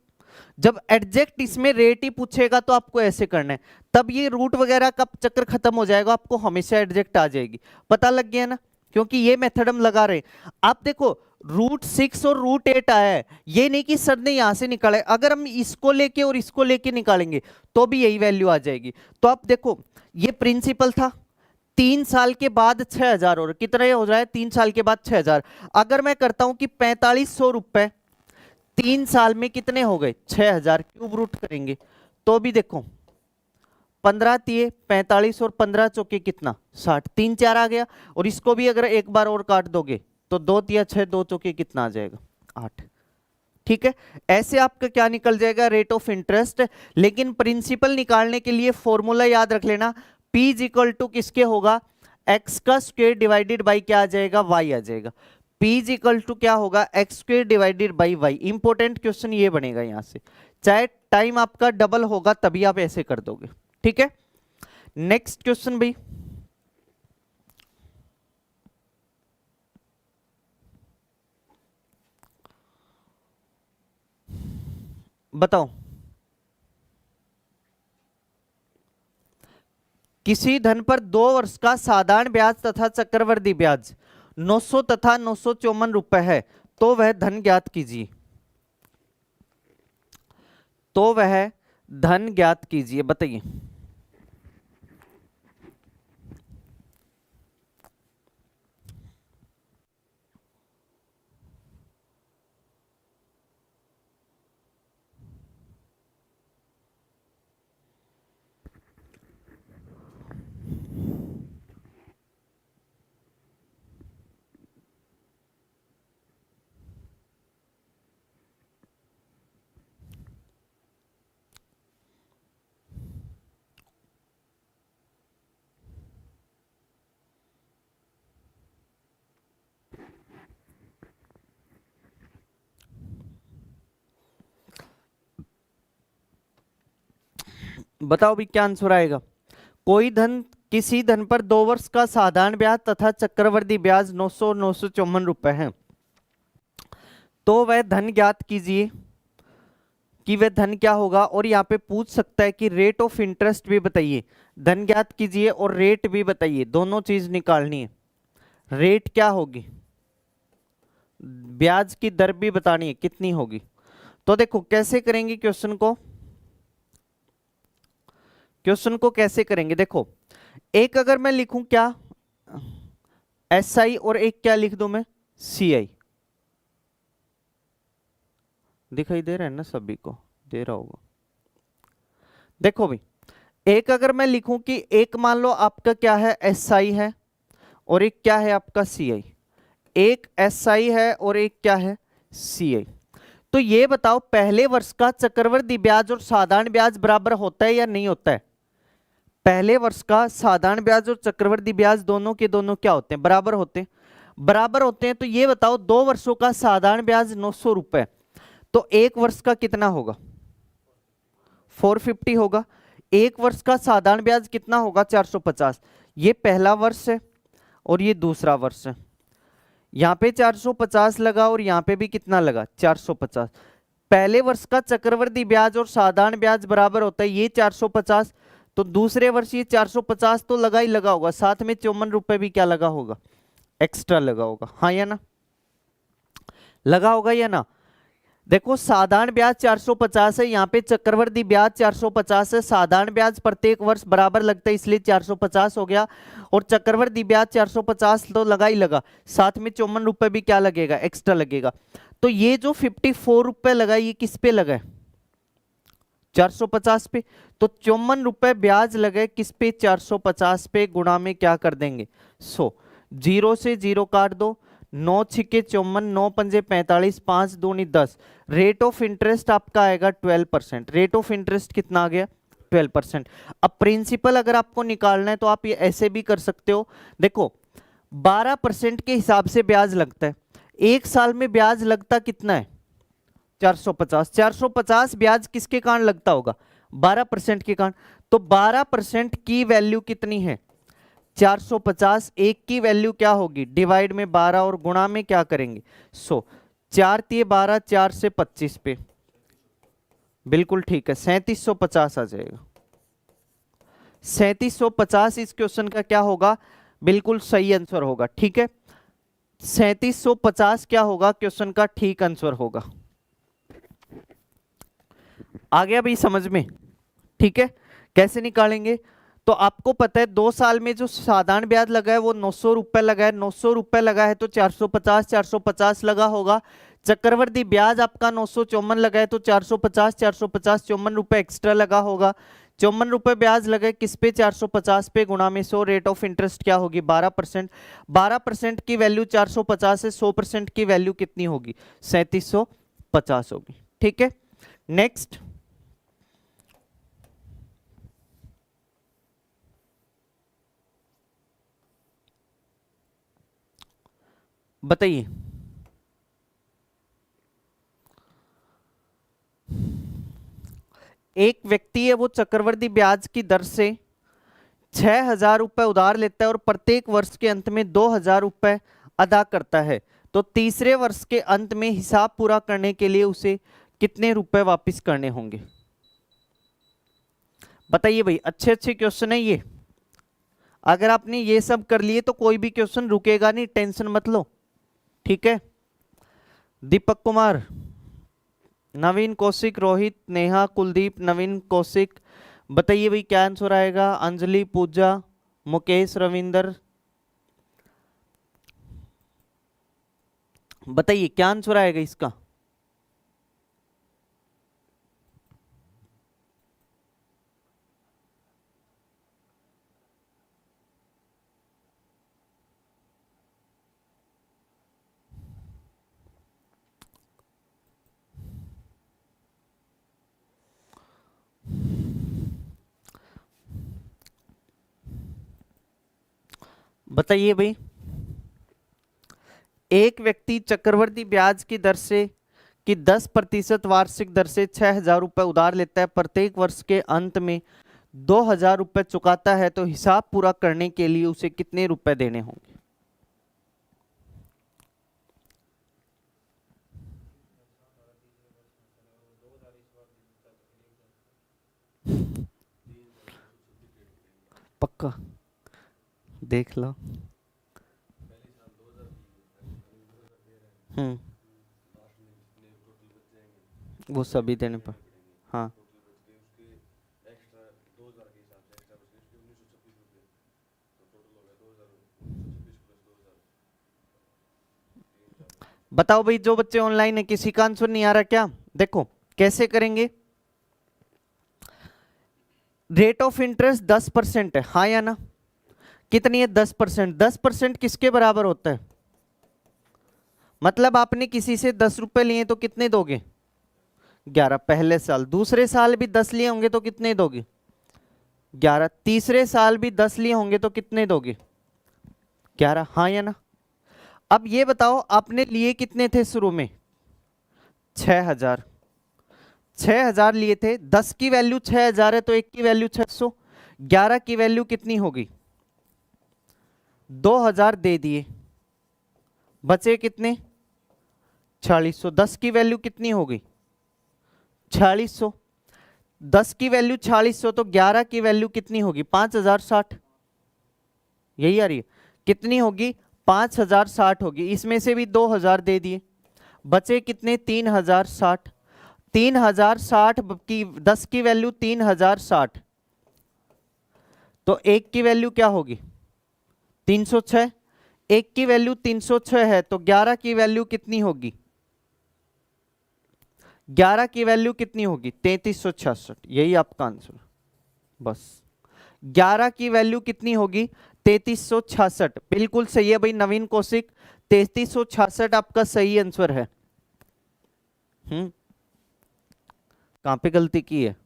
जब एग्जैक्ट इसमें रेट ही पूछेगा तो आपको ऐसे करना है, तब ये रूट वगैरह का चक्कर खत्म हो जाएगा, आपको हमेशा एग्जैक्ट आ जाएगी। पता लग गया ना, क्योंकि ये मेथड हम लगा रहे हैं। आप देखो रूट 6 और रूट 8 आया है, ये नहीं कि सर ने यहां से निकाला है, अगर हम इसको लेके और इसको लेके निकालेंगे तो भी यही वैल्यू आ जाएगी। तो आप देखो ये प्रिंसिपल था, 3 साल के बाद 6000, और कितना हो रहा है 3 साल के बाद 6000। अगर मैं करता हूं कि 4500 रुपए 3 साल में कितने हो गए 6000, क्यूब रूट करेंगे तो भी देखो 15 तिये 45 और 15 चौके कितना 60, 3 4 आ गया, और इसको भी अगर एक बार और काट दोगे तो 2 तिया 6, 2 चौके कितना आ जाएगा 8, ठीक है। ऐसे आपका क्या निकल जाएगा रेट ऑफ इंटरेस्ट। लेकिन प्रिंसिपल निकालने के लिए फॉर्मूला याद रख लेना, P इज इक्वल टू किसके होगा x का स्क्वायर डिवाइडेड बाई क्या आ जाएगा y आ जाएगा। P इज इक्वल टू क्या होगा x square divided by y. Important question ये बनेगा यहां से, चाहे टाइम आपका डबल होगा तभी आप ऐसे कर दोगे, ठीक है। नेक्स्ट क्वेश्चन भाई, बताओ किसी धन पर 2 वर्ष का साधारण ब्याज तथा चक्रवृद्धि ब्याज 900 तथा 954 रुपए है, तो वह धन ज्ञात कीजिए, तो वह धन ज्ञात कीजिए, बताइए। बताओ भी क्या आंसर आएगा। कोई धन किसी धन पर 2 वर्ष का साधारण ब्याज तथा चक्रवृद्धि ब्याज 900 और 954 रुपए है, तो वह धन ज्ञात कीजिए कि वह धन क्या होगा। और यहाँ पे पूछ सकता है कि रेट ऑफ इंटरेस्ट भी बताइए, धन ज्ञात कीजिए और रेट भी बताइए, दोनों चीज निकालनी है। रेट क्या होगी, ब्याज की दर भी बतानी है कितनी होगी। तो देखो कैसे करेंगे क्वेश्चन को, क्वेश्चन को कैसे करेंगे, देखो एक अगर मैं लिखूं क्या SI और एक क्या लिख दूं मैं CI, दिखाई दे रहा है ना, सभी को दे रहा होगा। देखो भाई, एक अगर मैं लिखूं कि एक मान लो आपका क्या है, SI है और एक क्या है आपका CI। एक SI है और एक क्या है, CI। तो ये बताओ पहले वर्ष का चक्रवृद्धि ब्याज और साधारण ब्याज बराबर होता है या नहीं होता है? पहले वर्ष का साधारण ब्याज और चक्रवृद्धि ब्याज दोनों के दोनों क्या होते हैं, बराबर होते हैं। बराबर होते हैं तो ये बताओ 2 वर्षों का साधारण ब्याज 900 रुपए, तो एक वर्ष का कितना होगा, 450 होगा। एक वर्ष का साधारण ब्याज कितना होगा, 450। ये पहला वर्ष है और ये दूसरा वर्ष है। यहां पे 450 लगा और यहां पे भी कितना लगा, 450। पहले वर्ष का चक्रवृद्धि ब्याज और साधारण ब्याज बराबर होता है, ये 450, तो दूसरे वर्ष ये 450 तो लगा ही लगा होगा, साथ में 54 रुपए भी क्या लगा होगा, एक्स्ट्रा लगा होगा, हाँ या ना, लगा होगा या ना। देखो साधारण ब्याज 450 है, यहाँ पे चक्रवृद्धि ब्याज 450 है, साधारण ब्याज प्रत्येक वर्ष बराबर लगता है इसलिए 450 हो गया, और चक्रवृद्धि ब्याज 450 तो लगा ही लगा, साथ में 54 रुपए भी क्या लगेगा, एक्स्ट्रा लगेगा। तो ये जो 54 रुपए लगा ये किस पे लगा है, 450 पे, तो 54 रुपए ब्याज लगे किस पे, 450 पे, गुणा में क्या कर देंगे 100, 0 से 0 काट दो, 9 छिके 54, 9 पंजे 45, 5 दूनी 10। रेट ऑफ इंटरेस्ट आपका आएगा 12%। रेट ऑफ इंटरेस्ट कितना आ गया, 12%। अब प्रिंसिपल अगर आपको निकालना है तो आप ये ऐसे भी कर सकते हो, देखो 12% के हिसाब से ब्याज लगता है, एक साल में ब्याज लगता कितना है, 450। 450 ब्याज किसके कारण लगता होगा, 12% के कारण, तो 12% की वैल्यू कितनी है, 450। एक की वैल्यू क्या होगी, डिवाइड में 12 और गुणा में क्या करेंगे 100, 4 तिये 12, 4 से 25 पे, बिल्कुल ठीक है, 3750 आ जाएगा। 3750 इस क्वेश्चन का क्या होगा, बिल्कुल सही आंसर होगा, ठीक है। 3750 क्या होगा क्वेश्चन का ठीक आंसर होगा। आ गया भाई समझ में, ठीक है। कैसे निकालेंगे, तो आपको पता है 2 साल में जो साधारण ब्याज लगा है वो 900 रुपए लगा है, 900 रुपए लगा है तो 450 450 लगा होगा। चक्रवृद्धि ब्याज आपका 954 लगा है तो 450 450 54 रुपए एक्स्ट्रा लगा होगा। 54 रुपए ब्याज लगे किस पे, 450 पे, गुणा में 100। रेट ऑफ इंटरेस्ट क्या होगी, 12%। 12% की वैल्यू 450 है, 100% की वैल्यू कितनी होगी, 3750 होगी, ठीक है। नेक्स्ट, बताइए। एक व्यक्ति है वो चक्रवृद्धि ब्याज की दर से 6,000 रुपए उधार लेता है और प्रत्येक वर्ष के अंत में 2,000 रुपए अदा करता है, तो तीसरे वर्ष के अंत में हिसाब पूरा करने के लिए उसे कितने रुपए वापस करने होंगे, बताइए भाई। अच्छे अच्छे क्वेश्चन है ये, अगर आपने ये सब कर लिए तो कोई भी क्वेश्चन रुकेगा नहीं, टेंशन मत लो, ठीक है। दीपक कुमार, नवीन कौशिक, रोहित, नेहा, कुलदीप, नवीन कौशिक, बताइए भाई क्या आंसर आएगा। अंजलि, पूजा, मुकेश, रविंदर, बताइए क्या आंसर आएगा इसका। बताइए भाई। एक व्यक्ति चक्रवृद्धि ब्याज की दर से कि 10% वार्षिक दर से 6,000 रुपए उधार लेता है, प्रत्येक वर्ष के अंत में 2,000 रुपए चुकाता है, तो हिसाब पूरा करने के लिए उसे कितने रुपए देने होंगे। पक्का देख लो। वो सभी देने पर, हाँ बताओ भाई, जो बच्चे ऑनलाइन है किसी का आंसर नहीं आ रहा क्या, देखो कैसे करेंगे। रेट ऑफ इंटरेस्ट 10% है, हाँ या ना? कितनी है? 10%। 10% किसके बराबर होता है? मतलब आपने किसी से 10 रुपए लिए तो कितने दोगे? 11 पहले साल। दूसरे साल भी 10 लिए होंगे तो कितने दोगे? 11। तीसरे साल भी 10 लिए होंगे तो कितने दोगे? 11, हाँ या ना? अब ये बताओ आपने लिए कितने थे शुरू में? 6,000। 6,000 लिए थे, 10 की वैल्यू 6,000 है तो एक की वैल्यू 600। 11 की वैल्यू कितनी होगी? 2,000 दे दिए, बचे कितने? 4,500। 10 की वैल्यू कितनी होगी? 4,500। 10 की वैल्यू 4,500 तो 11 की वैल्यू कितनी होगी? 5,060। यही आ रही है। कितनी होगी? 5,060 होगी। इसमें से भी 2,000 दे दिए, बचे कितने? 3,060। 3,060 की 10 की वैल्यू 3,060, तो एक की वैल्यू क्या होगी? 306। एक की वैल्यू 306 है तो 11 की वैल्यू कितनी होगी? 11 की वैल्यू कितनी होगी? 3,366। यही आपका आंसर। बस 11 की वैल्यू कितनी होगी? 3,366। बिल्कुल सही है भाई नवीन कौशिक, 3,366 आपका सही आंसर है। कहां पे गलती की है?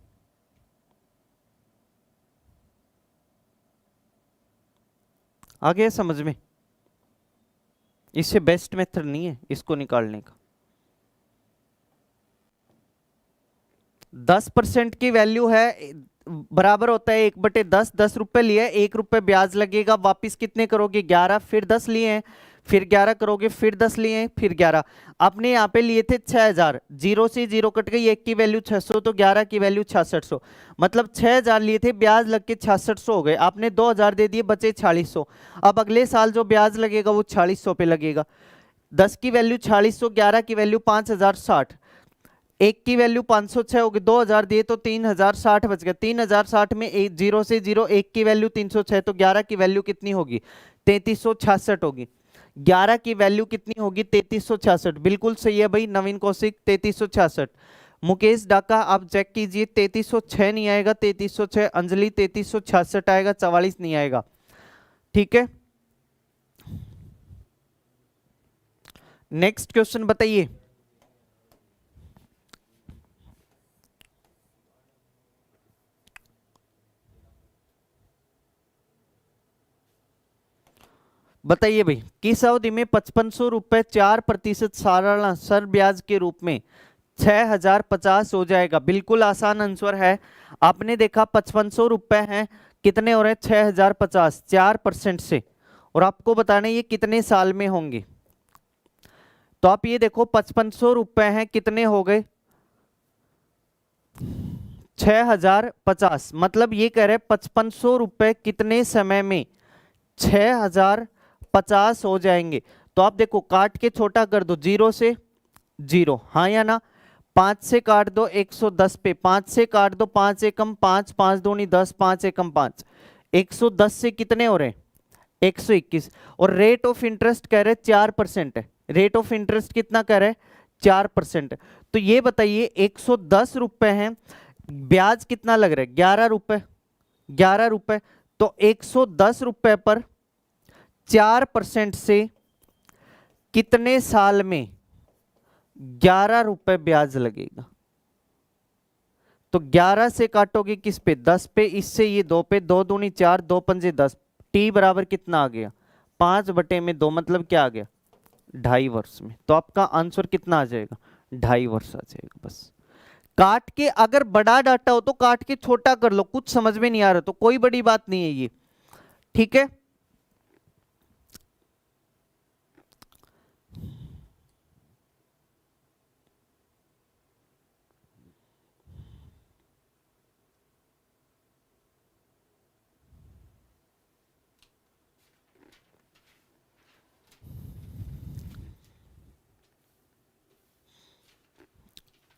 आ गया समझ में? इससे बेस्ट मेथड नहीं है इसको निकालने का। 10% की वैल्यू है बराबर होता है 1/10। 10 रुपए लिए, 1 रुपए ब्याज लगेगा। वापिस कितने करोगे? 11। फिर 10 लिए हैं, फिर 11 करोगे, फिर 10 लिए हैं, फिर 11। आपने यहाँ पे लिए थे 6,000, जीरो से जीरो कट गई, एक की वैल्यू 600 तो 11 की वैल्यू 6600। मतलब 6,000 लिए थे, ब्याज लग के 6600 हो गए। आपने 2,000 दे दिए, बचे 4,500। अब अगले साल जो ब्याज लगेगा वो 4,500 पे लगेगा। 10 की वैल्यू 4,500, 11 की वैल्यू 5,060, एक की वैल्यू 506 होगी। 2,000 दिए तो 3,060 बच गया। 3,060 में एक जीरो से जीरो, एक की वैल्यू 306 तो 11 की वैल्यू कितनी होगी? 3,366 होगी। 11 की वैल्यू कितनी होगी? 3,366। बिल्कुल सही है भाई नवीन कौशिक, 3,366। मुकेश डाका आप चेक कीजिए, 3,306 नहीं आएगा, 3,306। अंजलि 3,366 आएगा, 44 नहीं आएगा। ठीक है, नेक्स्ट क्वेश्चन बताइए। बताइए भाई, किस अवधि में 5,500 रुपए 4% सालाना सर ब्याज के रूप में 6,050 हो जाएगा? बिल्कुल आसान आंसर है। आपने देखा 5,500 रुपए हैं, कितने हो रहे हैं? 6,050 4% से, और आपको बताना ये कितने साल में होंगे। तो आप ये देखो 5,500 रुपए हैं, कितने हो गए? 6,050। मतलब ये कह रहे 5,500 रुपए कितने समय में 6,050 हो जाएंगे। तो आप देखो काट के छोटा कर दो, जीरो से जीरो, हाँ या ना? 5 से काट दो 110 पे, 5 से काट दो 5 एकम 5, 5 दूनी 10, 5 एकम 5, 110 से कितने हो रहे हैं? 121। और रेट ऑफ इंटरेस्ट कह रहे 4% है। रेट ऑफ इंटरेस्ट कितना कह रहे? 4%। तो ये बताइए 110 रुपए हैं, ब्याज कितना लग रहा है? 11 रुपए। 11 रुपए, तो 110 रुपए पर 4% से कितने साल में 11 रुपए ब्याज लगेगा? तो 11 से काटोगे किस पे? 10 पे, इससे ये 2 पे, 2 दूनी 4, 2 पंजे 10, टी बराबर कितना आ गया? 5/2, मतलब क्या आ गया? 2.5 वर्ष में। तो आपका आंसर कितना आ जाएगा? 2.5 वर्ष आ जाएगा। बस काट के, अगर बड़ा डाटा हो तो काट के छोटा कर लो, कुछ समझ में नहीं आ रहा तो कोई बड़ी बात नहीं है ये। ठीक है,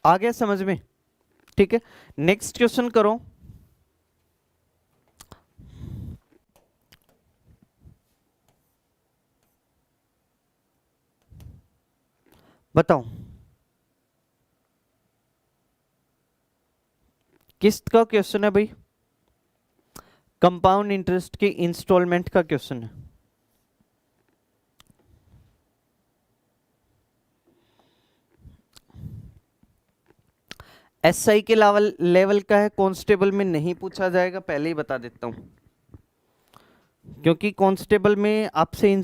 आ गया समझ में? ठीक है, नेक्स्ट क्वेश्चन करो। बताओ, किस्त का क्वेश्चन है भाई। कंपाउंड इंटरेस्ट की इंस्टॉलमेंट का क्वेश्चन है। एसआई के लेवल का है, कांस्टेबल में नहीं पूछा जाएगा, पहले ही बता देता हूं, क्योंकि कांस्टेबल में आपसे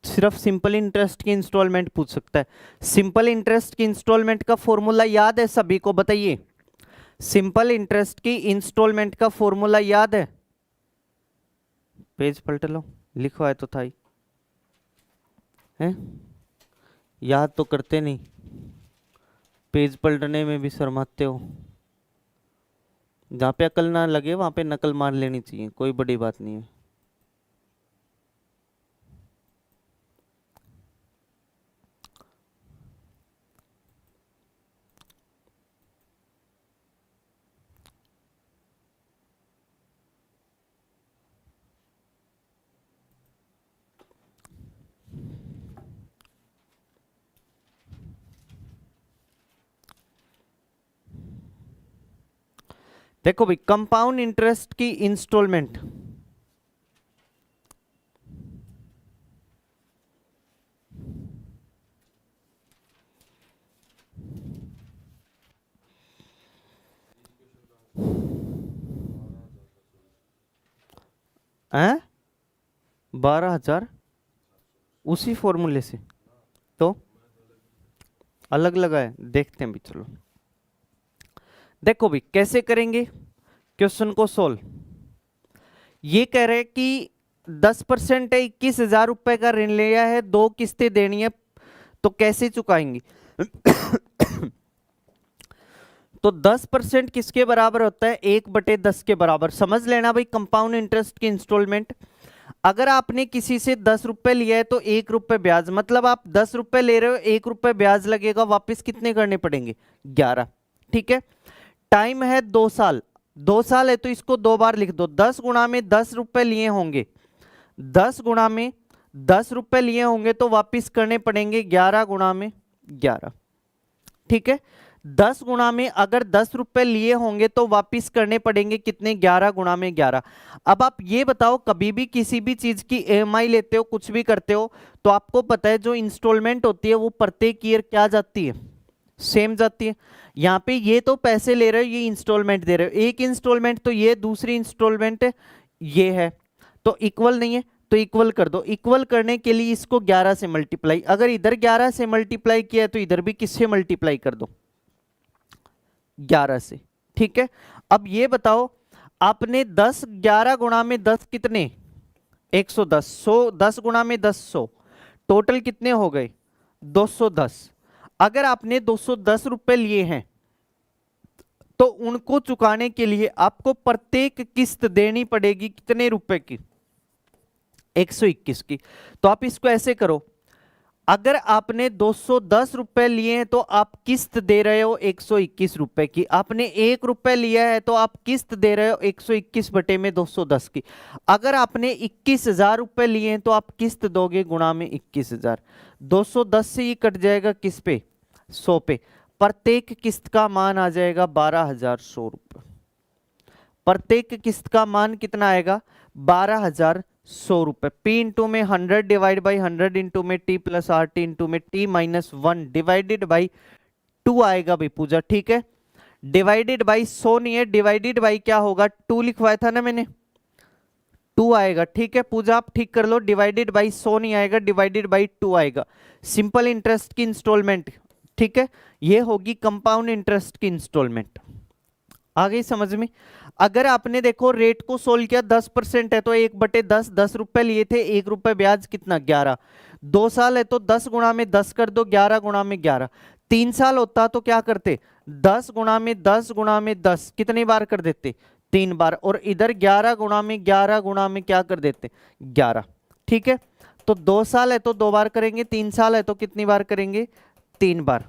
सिर्फ सिंपल इंटरेस्ट की इंस्टॉलमेंट पूछ सकता है। सिंपल इंटरेस्ट की इंस्टॉलमेंट का फॉर्मूला याद है सभी को? बताइए, सिंपल इंटरेस्ट की इंस्टॉलमेंट का फॉर्मूला याद है? पेज पलट लो, लिखवा है तो था ही है, याद तो करते नहीं, पेज पलटने में भी शर्माते हो। जहाँ पे अकल ना लगे वहां पे नकल मार लेनी चाहिए, कोई बड़ी बात नहीं है। देखो भाई, कंपाउंड इंटरेस्ट की इंस्टॉलमेंट है 12,000, उसी फॉर्मूले से तो अलग लगा है, देखते हैं भी। चलो देखो भाई कैसे करेंगे क्वेश्चन को सोल्व। ये कह रहे हैं कि 10% है, 21,000 रुपए का ऋण लिया है, 2 किस्तें देनी है, तो कैसे चुकाएंगे? तो 10% किसके बराबर होता है? 1/10 के बराबर। समझ लेना भाई, कंपाउंड इंटरेस्ट की इंस्टॉलमेंट, अगर आपने किसी से 10 रुपए लिया है तो 1 रुपए ब्याज, मतलब आप 10 रुपए ले रहे हो, 1 रुपए ब्याज लगेगा, वापस कितने करने पड़ेंगे? 11। ठीक है, टाइम है 2 साल, 2 साल है तो इसको 2 बार लिख दो। 10 गुणा में 10 रुपए लिए होंगे, 10 गुणा में 10 रुपए लिए होंगे तो वापिस करने पड़ेंगे 11 गुणा में 11। ठीक है, 10 गुणा में अगर 10 रुपए लिए होंगे तो वापिस करने पड़ेंगे कितने? 11 गुणा में 11। अब आप ये बताओ, कभी भी किसी भी चीज की ईएमआई लेते हो, कुछ भी करते हो, तो आपको पता है जो इंस्टॉलमेंट होती है वो प्रत्येक ईयर क्या जाती है? सेम जाती है। यहाँ पे ये तो पैसे ले रहे हो, ये इंस्टॉलमेंट दे रहे हो, एक इंस्टॉलमेंट तो ये, दूसरी इंस्टॉलमेंट ये है, तो इक्वल नहीं है, तो इक्वल कर दो। इक्वल करने के लिए इसको 11 से मल्टीप्लाई, अगर इधर 11 से मल्टीप्लाई किया है तो इधर भी किससे मल्टीप्लाई कर दो? 11 से। ठीक है, अब ये बताओ, आपने 10, 11 गुणा में 10 कितने? 110। 10 गुणा में 10 100, टोटल कितने हो गए? 210। अगर आपने 210 रुपए लिए हैं तो उनको चुकाने के लिए आपको प्रत्येक किस्त देनी पड़ेगी कितने रुपए की? 121 की। तो आप इसको ऐसे करो, अगर आपने 210 रुपए लिए हैं तो आप किस्त दे रहे हो 121 रुपए की, आपने 1 रुपए लिया है तो आप किस्त दे रहे हो 121 बटे में 210 की। अगर आपने 21,000 रुपए लिए हैं तो आप किस्त दोगे गुणा में 21,000। 210 से ये कट जाएगा किस पे? 100 पे। प्रत्येक किस्त का मान आ जाएगा 12,100 रुपए। प्रत्येक किस्त का मान कितना आएगा? 12,100 रुपए। पी इंटू में 100 डिवाइड बाई 100 इंटू में T plus R T into में टी माइनस 1 डिवाइडेड बाई 2 आएगा भाई पूजा। ठीक है, डिवाइडेड बाई 100 नहीं है, डिवाइडेड बाई क्या होगा? 2 लिखवाया था ना मैंने, 2 आएगा। ठीक है पूजा, आप ठीक कर लो, डिवाइडेड बाई 100 नहीं आएगा, डिवाइडेड बाई 2 आएगा। सिंपल इंटरेस्ट की इंस्टॉलमेंट। ठीक है, ये होगी कंपाउंड इंटरेस्ट की इंस्टॉलमेंट। आ गई समझ में? अगर आपने देखो रेट को सोल्व किया, 10% है तो 1/10, 10 रुपए लिए थे, 1 रुपए ब्याज, कितना? 11। 2 साल है तो 10 गुणा में 10 कर दो, 11 गुणा में 11। 3 साल होता तो क्या करते? 10 गुणा में 10 गुणा में 10 कितनी बार कर देते? 3 बार। और इधर 11 गुणा में 11 गुणा में क्या कर देते? 11। ठीक है, तो 2 साल है तो 2 बार करेंगे, 3 साल है तो कितनी बार करेंगे? 3 बार।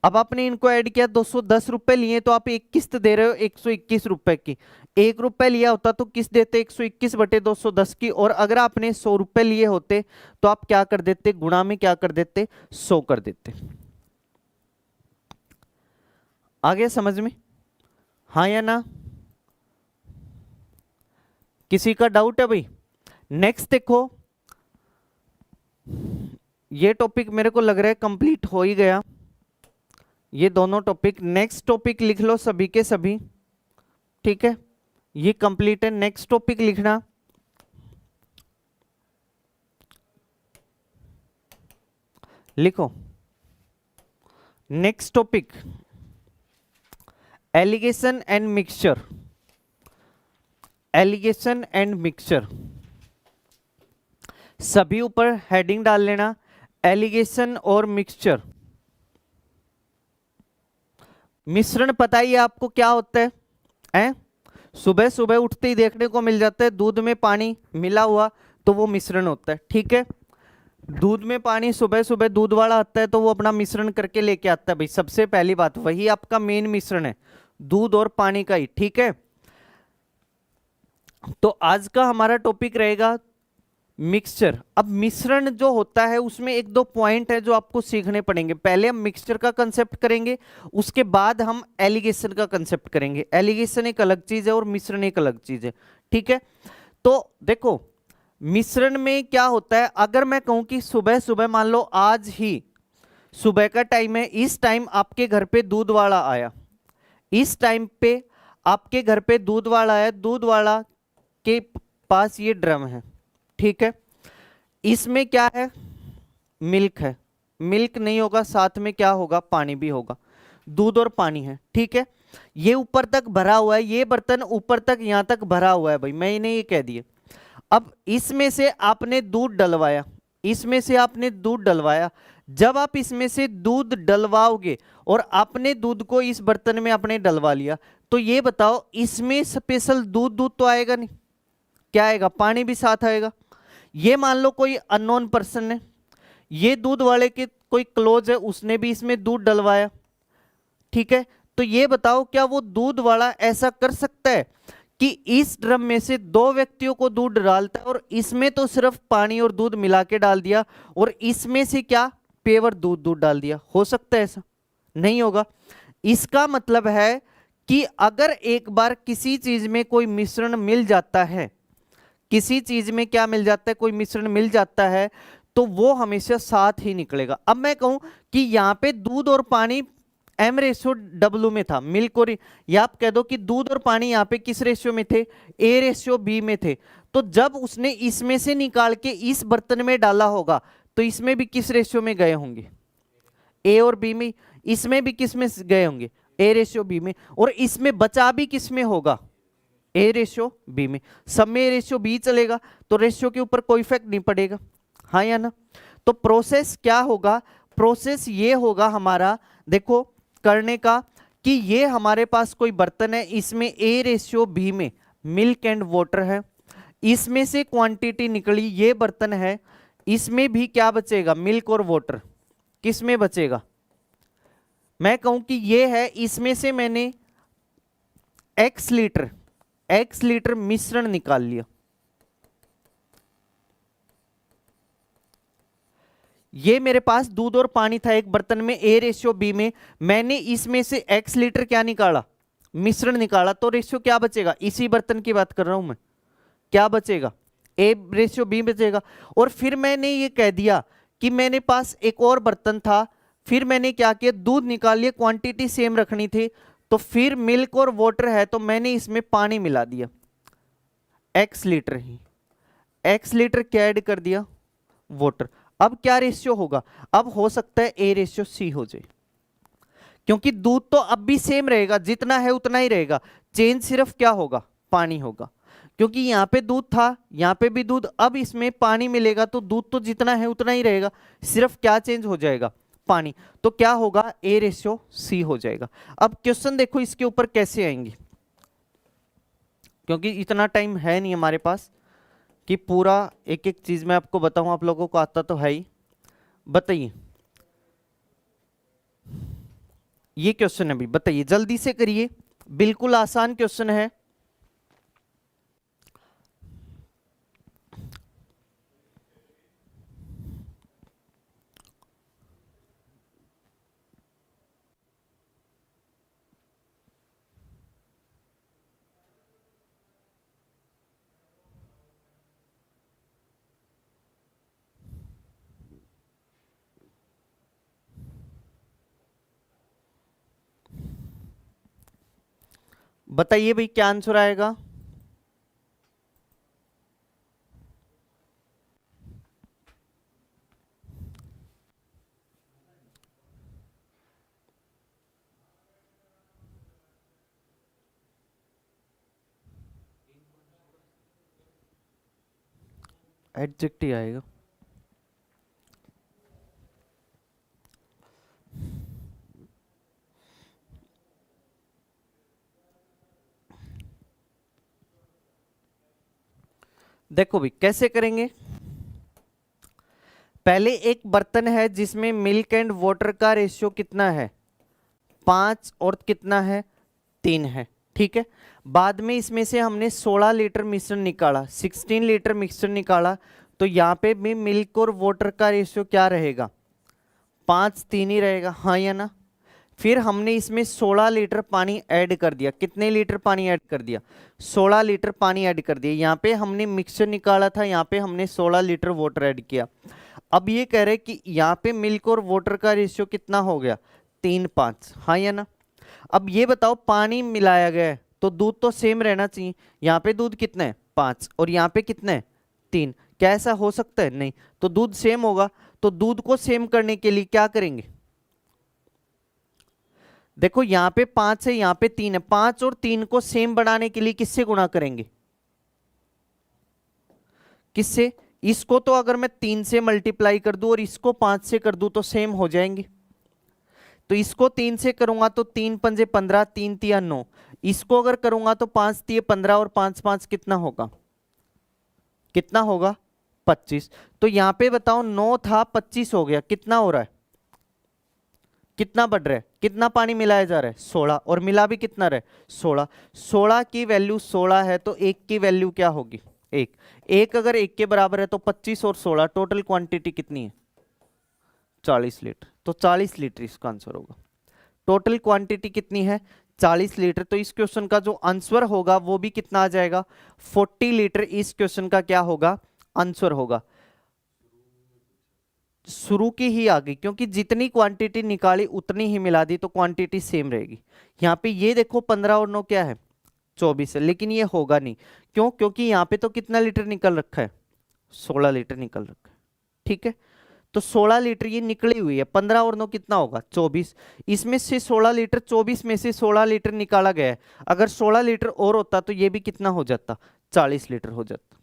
अब आपने इनको ऐड किया, 210 रुपए लिए तो आप एक किस्त दे रहे हो 121 रुपए की। 1 रुपए लिया होता तो किस्त देते 121 बटे 210 की, और अगर आपने 100 रुपए लिए होते तो आप क्या कर देते? गुणा में क्या कर देते? 100 कर देते। आ गया समझ में? हाँ या ना? किसी का डाउट है भाई? नेक्स्ट देखो, ये टॉपिक मेरे को लग रहा है कंप्लीट हो ही गया, ये दोनों टॉपिक। नेक्स्ट टॉपिक लिख लो सभी के सभी, ठीक है, ये कंप्लीट है। नेक्स्ट टॉपिक लिखना, लिखो next topic, alligation and mixture. Alligation and mixture, सभी ऊपर हेडिंग डाल लेना, एलिगेशन और मिक्सचर। मिश्रण पता ही है आपको क्या होता है, हैं? सुबह सुबह उठते ही देखने को मिल जाता है दूध में पानी मिला हुआ, तो वो मिश्रण होता है, ठीक है। दूध में पानी सुबह सुबह दूध वाला आता है तो वो अपना मिश्रण करके लेके आता है भाई, सबसे पहली बात वही आपका मेन मिश्रण है, दूध और पानी का ही, ठीक है। तो आज का हमारा टॉपिक रहेगा मिक्सचर। अब मिश्रण जो होता है उसमें एक दो पॉइंट है जो आपको सीखने पड़ेंगे। पहले हम मिक्सचर का कंसेप्ट करेंगे, उसके बाद हम एलिगेशन का कंसेप्ट करेंगे। एलिगेशन एक अलग चीज है और मिश्रण एक अलग चीज है, ठीक है। तो देखो मिश्रण में क्या होता है, अगर मैं कहूं कि सुबह सुबह, मान लो आज ही सुबह का टाइम है, इस टाइम आपके घर पे दूध वाला आया, इस टाइम पे आपके घर पे दूध वाला आया, दूध वाला के पास ये ड्रम है, ठीक है। इसमें क्या है, मिल्क है, मिल्क नहीं होगा, साथ में क्या होगा, पानी भी होगा, दूध और पानी है, ठीक है। ये ऊपर तक भरा हुआ है, ये बर्तन ऊपर तक यहां तक भरा हुआ है भाई, मैंने ये कह दिया। अब इसमें से आपने दूध डलवाया, इसमें से आपने दूध डलवाया, जब आप इसमें से दूध डलवाओगे और आपने दूध को इस बर्तन में आपने डलवा लिया, तो ये बताओ इसमें स्पेशल दूध दूध तो आएगा नहीं, क्या आएगा, पानी भी साथ आएगा। ये मान लो कोई अननोन पर्सन है, ये दूध वाले के कोई क्लोज है, उसने भी इसमें दूध डलवाया, ठीक है। तो ये बताओ क्या वो दूध वाला ऐसा कर सकता है कि इस ड्रम में से दो व्यक्तियों को दूध डालता है और इसमें तो सिर्फ पानी और दूध मिला के डाल दिया और इसमें से क्या पेवर दूध दूध डाल दिया, हो सकता है ऐसा? नहीं होगा। इसका मतलब है कि अगर एक बार किसी चीज में कोई मिश्रण मिल जाता है, किसी चीज में क्या मिल जाता है, कोई मिश्रण मिल जाता है, तो वो हमेशा साथ ही निकलेगा। अब मैं कहूं कि यहां पे दूध और पानी M/W में था, मिल्क और, या आप कह दो कि दूध और पानी यहां पे किस रेशियो में थे, A/B में थे। तो जब उसने इसमें से निकाल के इस बर्तन में डाला होगा तो इसमें भी किस रेशियो में गए होंगे, A और B में। इसमें भी किस में गए होंगे, A/B में। और इसमें बचा भी किस में होगा, A/B में। सब में A/B चलेगा तो रेशियो के ऊपर कोई इफेक्ट नहीं पड़ेगा, हाँ या ना। तो प्रोसेस क्या होगा, प्रोसेस ये होगा हमारा, देखो करने का, कि ये हमारे पास कोई बर्तन है, इसमें A/B में मिल्क एंड वाटर है, इसमें से क्वांटिटी निकली, ये बर्तन है, इसमें भी क्या बचेगा, मिल्क और वाटर। किस में बचेगा, मैं कहूं कि ये है, इसमें से मैंने x लीटर मिश्रण निकाल लिया। ये मेरे पास दूध और पानी था एक बर्तन में A/B में, मैंने इसमें से x लीटर क्या निकाला, मिश्रण निकाला, तो रेशियो क्या बचेगा, इसी बर्तन की बात कर रहा हूं मैं, क्या बचेगा, A/B बचेगा। और फिर मैंने ये कह दिया कि मेरे पास एक और बर्तन था, फिर मैंने क्या किया, दूध निकाल लिया, क्वांटिटी सेम रखनी थी, तो फिर मिल्क और वाटर है तो मैंने इसमें पानी मिला दिया, x लीटर ही, x लीटर क्या ऐड कर दिया, वाटर। अब क्या रेशियो होगा, अब हो सकता है A/C हो जाए, क्योंकि दूध तो अब भी सेम रहेगा, जितना है उतना ही रहेगा, चेंज सिर्फ क्या होगा, पानी होगा। क्योंकि यहां पे दूध था, यहां पे भी दूध, अब इसमें पानी मिलेगा तो दूध तो जितना है उतना ही रहेगा, सिर्फ क्या चेंज हो जाएगा, पानी। तो क्या होगा, A/C हो जाएगा। अब क्वेश्चन देखो इसके ऊपर कैसे आएंगे, क्योंकि इतना टाइम है नहीं हमारे पास कि पूरा एक एक चीज मैं आपको बताऊं, आप लोगों को आता तो है ही। बताइए ये क्वेश्चन है भी, बताइए जल्दी से करिए, बिल्कुल आसान क्वेश्चन है। बताइए भाई क्या आंसर आएगा। एडजेक्ट ही आएगा। देखो भाई कैसे करेंगे। पहले एक बर्तन है जिसमें मिल्क एंड वाटर का रेशियो कितना है, 5 और कितना है, 3 है। ठीक है। बाद में इसमें से हमने 16 लीटर मिश्रण निकाला, 16 लीटर मिक्सचर निकाला। तो यहाँ पे भी मिल्क और वाटर का रेशियो क्या रहेगा, 5 3 ही रहेगा, हाँ या ना। फिर हमने इसमें 16 लीटर पानी ऐड कर दिया। कितने लीटर पानी ऐड कर दिया, 16 लीटर पानी ऐड कर दिया। यहाँ पे हमने मिक्सचर निकाला था, यहाँ पे हमने 16 लीटर वाटर ऐड किया। अब ये कह रहे कि यहाँ पे मिल्क और वाटर का रेशियो कितना हो गया, 3:5, हाँ या ना। अब ये बताओ पानी मिलाया गया है तो दूध तो सेम रहना चाहिए। यहाँ पे दूध कितना है, 5 और यहाँ पे कितना है, 3। क्या ऐसा हो सकता है, नहीं। तो दूध सेम होगा। तो दूध को सेम करने के लिए क्या करेंगे, देखो यहाँ पे 5 है, यहाँ पे 3 है, 5 और 3 को सेम बनाने के लिए किससे गुणा करेंगे, किससे। इसको तो अगर मैं 3 से मल्टीप्लाई कर दूं और इसको 5 से कर दूं तो सेम हो जाएंगे। तो इसको 3 से करूंगा तो 3 पंजे 15, 3 तिया 9। इसको अगर करूंगा तो 5 तिये 15 और 5 5 कितना होगा, कितना होगा, 25। तो यहां पे बताओ 9 था 25 हो गया, कितना हो रहा है, कितना बढ़ रहा है, कितना पानी मिलाया जा रहा है, 16। और मिला भी कितना रहा है, 16। 16 की वैल्यू 16 है तो 1 की वैल्यू क्या होगी, 1। 1 अगर 1 के बराबर है तो 25 और 16 टोटल क्वांटिटी कितनी है, 40 लीटर। तो 40 लीटर इसका आंसर होगा। टोटल क्वांटिटी कितनी है, 40 लीटर। तो इस क्वेश्चन का जो आंसर होगा वो भी कितना आ जाएगा, 40 लीटर इस क्वेश्चन का क्या होगा, आंसर होगा। शुरू की ही आ गई, क्योंकि जितनी क्वांटिटी निकाली उतनी ही मिला दी तो क्वांटिटी सेम रहेगी। यहाँ पे ये देखो 15 और 9 क्या है, 24 है, लेकिन ये होगा नहीं। क्यों, क्योंकि यहाँ पे तो कितना लीटर निकल रखा है, 16 लीटर निकल रखा है। ठीक है। तो 16 लीटर ये निकली हुई है, 15 और 9 कितना होगा, 24। इसमें से 16 लीटर, 24 में से 16 लीटर निकाला गया है। अगर 16 लीटर और होता तो ये भी कितना हो जाता, 40 लीटर हो जाता।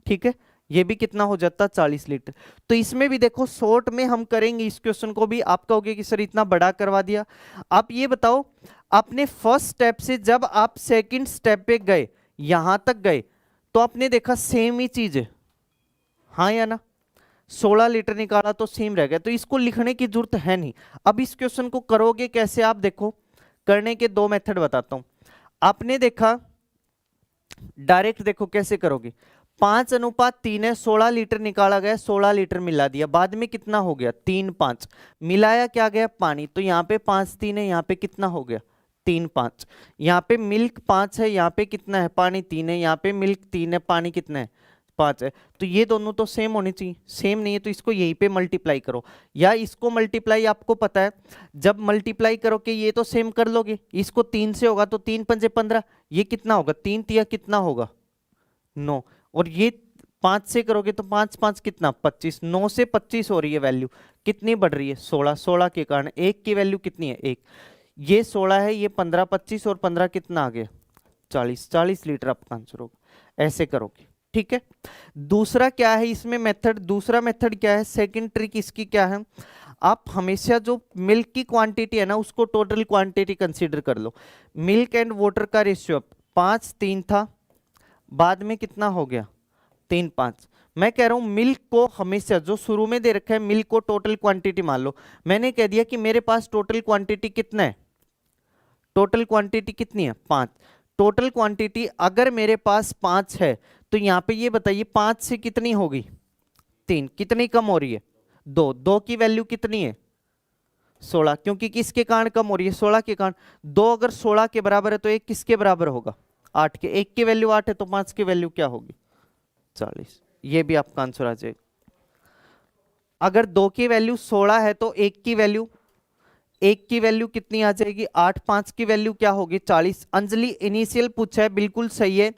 ठीक है। ये भी कितना हो जाता, 40 लीटर। तो इसमें भी देखो शॉर्ट में हम करेंगे इस क्वेश्चन को भी। आप कहोगे कि सर इतना बड़ा करवा दिया। आप ये बताओ, आपने फर्स्ट स्टेप से जब आप सेकंड स्टेप पे गए, यहां तक गए, तो आपने देखा सेम ही चीज है, हाँ या ना। 16 लीटर निकाला तो सेम रह गया, तो इसको लिखने की जरूरत है नहीं। अब इस क्वेश्चन को करोगे कैसे, आप देखो करने के 2 मेथड बताता हूं। आपने देखा डायरेक्ट, देखो कैसे करोगे। 5:3 है, 16 लीटर निकाला गया, 16 लीटर मिला दिया। बाद में कितना हो गया, 3 5 मिलाया क्या गया, पानी। तो यहाँ पे 5 3 है, यहाँ पे कितना हो गया, 3 5। यहाँ पे मिल्क 5 है, यहाँ पे कितना है, पानी 3 है। यहाँ पे मिल्क 3 है, पानी कितना है, 5 है। तो ये दोनों तो सेम होने चाहिए, सेम नहीं है तो इसको यहीं पे मल्टीप्लाई करो। या इसको मल्टीप्लाई आपको पता है, जब मल्टीप्लाई करो कि ये तो सेम कर लोगे। इसको 3 से होगा तो 3 पंजे 15, ये कितना होगा, 3 तिया कितना होगा, 9। और ये 5 से करोगे तो 5 5 कितना, 25। 9 से 25 हो रही है वैल्यू, कितनी बढ़ रही है, 16। 16 के कारण 1 की वैल्यू कितनी है, 1। ये 16 है, ये 15, 25 और 15 कितना आ गया, 40। 40 लीटर आपका आंसर होगा। ऐसे करोगे। ठीक है। दूसरा क्या है इसमें मेथड, दूसरा मेथड क्या है, सेकंड ट्रिक इसकी क्या है, आप हमेशा जो मिल्क की क्वांटिटी है ना उसको टोटल क्वांटिटी कंसीडर कर लो। मिल्क एंड वाटर का रेशियो 5 3 था, बाद में कितना हो गया, 3 5। मैं कह रहा हूं मिल्क को हमेशा जो शुरू में दे रखा है मिल्क को टोटल क्वांटिटी मान लो। मैंने कह दिया कि मेरे पास टोटल क्वांटिटी कितना है, टोटल क्वांटिटी कितनी है, 5। टोटल क्वांटिटी अगर मेरे पास 5 है तो यहां पे ये बताइए 5 से कितनी होगी, 3। कितनी कम हो रही है, 2। 2 की वैल्यू कितनी है, 16। क्योंकि किसके कारण कम हो रही है, 16 के कारण। 2 अगर 16 के बराबर है तो 1 किसके बराबर होगा, 8 के। 1 की वैल्यू 8 है तो 5 की वैल्यू क्या होगी, 40। ये भी आपका आंसर आ जाएगा। अगर 2 की वैल्यू 16 है तो 1 की वैल्यू, 1 की वैल्यू कितनी आ जाएगी 8, 5 की वैल्यू क्या होगी 40। अंजलि इनिशियल पूछा है, बिल्कुल सही है।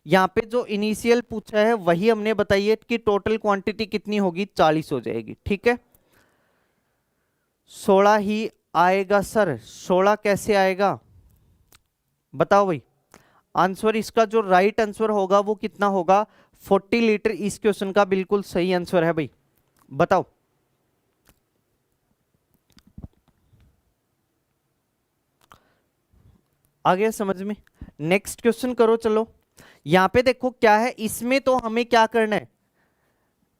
यहाँ पे जो इनिशियल पूछा है वही हमने बताई है कि टोटल क्वांटिटी कितनी होगी 40 हो जाएगी। ठीक है, 16 ही आएगा सर। 16 कैसे आएगा बताओ भाई। आंसर इसका जो राइट आंसर होगा वो कितना होगा 40 लीटर। इस क्वेश्चन का बिल्कुल सही आंसर है भाई, बताओ। आ गया समझ में। नेक्स्ट क्वेश्चन करो चलो। यहां पे देखो क्या है, इसमें तो हमें क्या करना है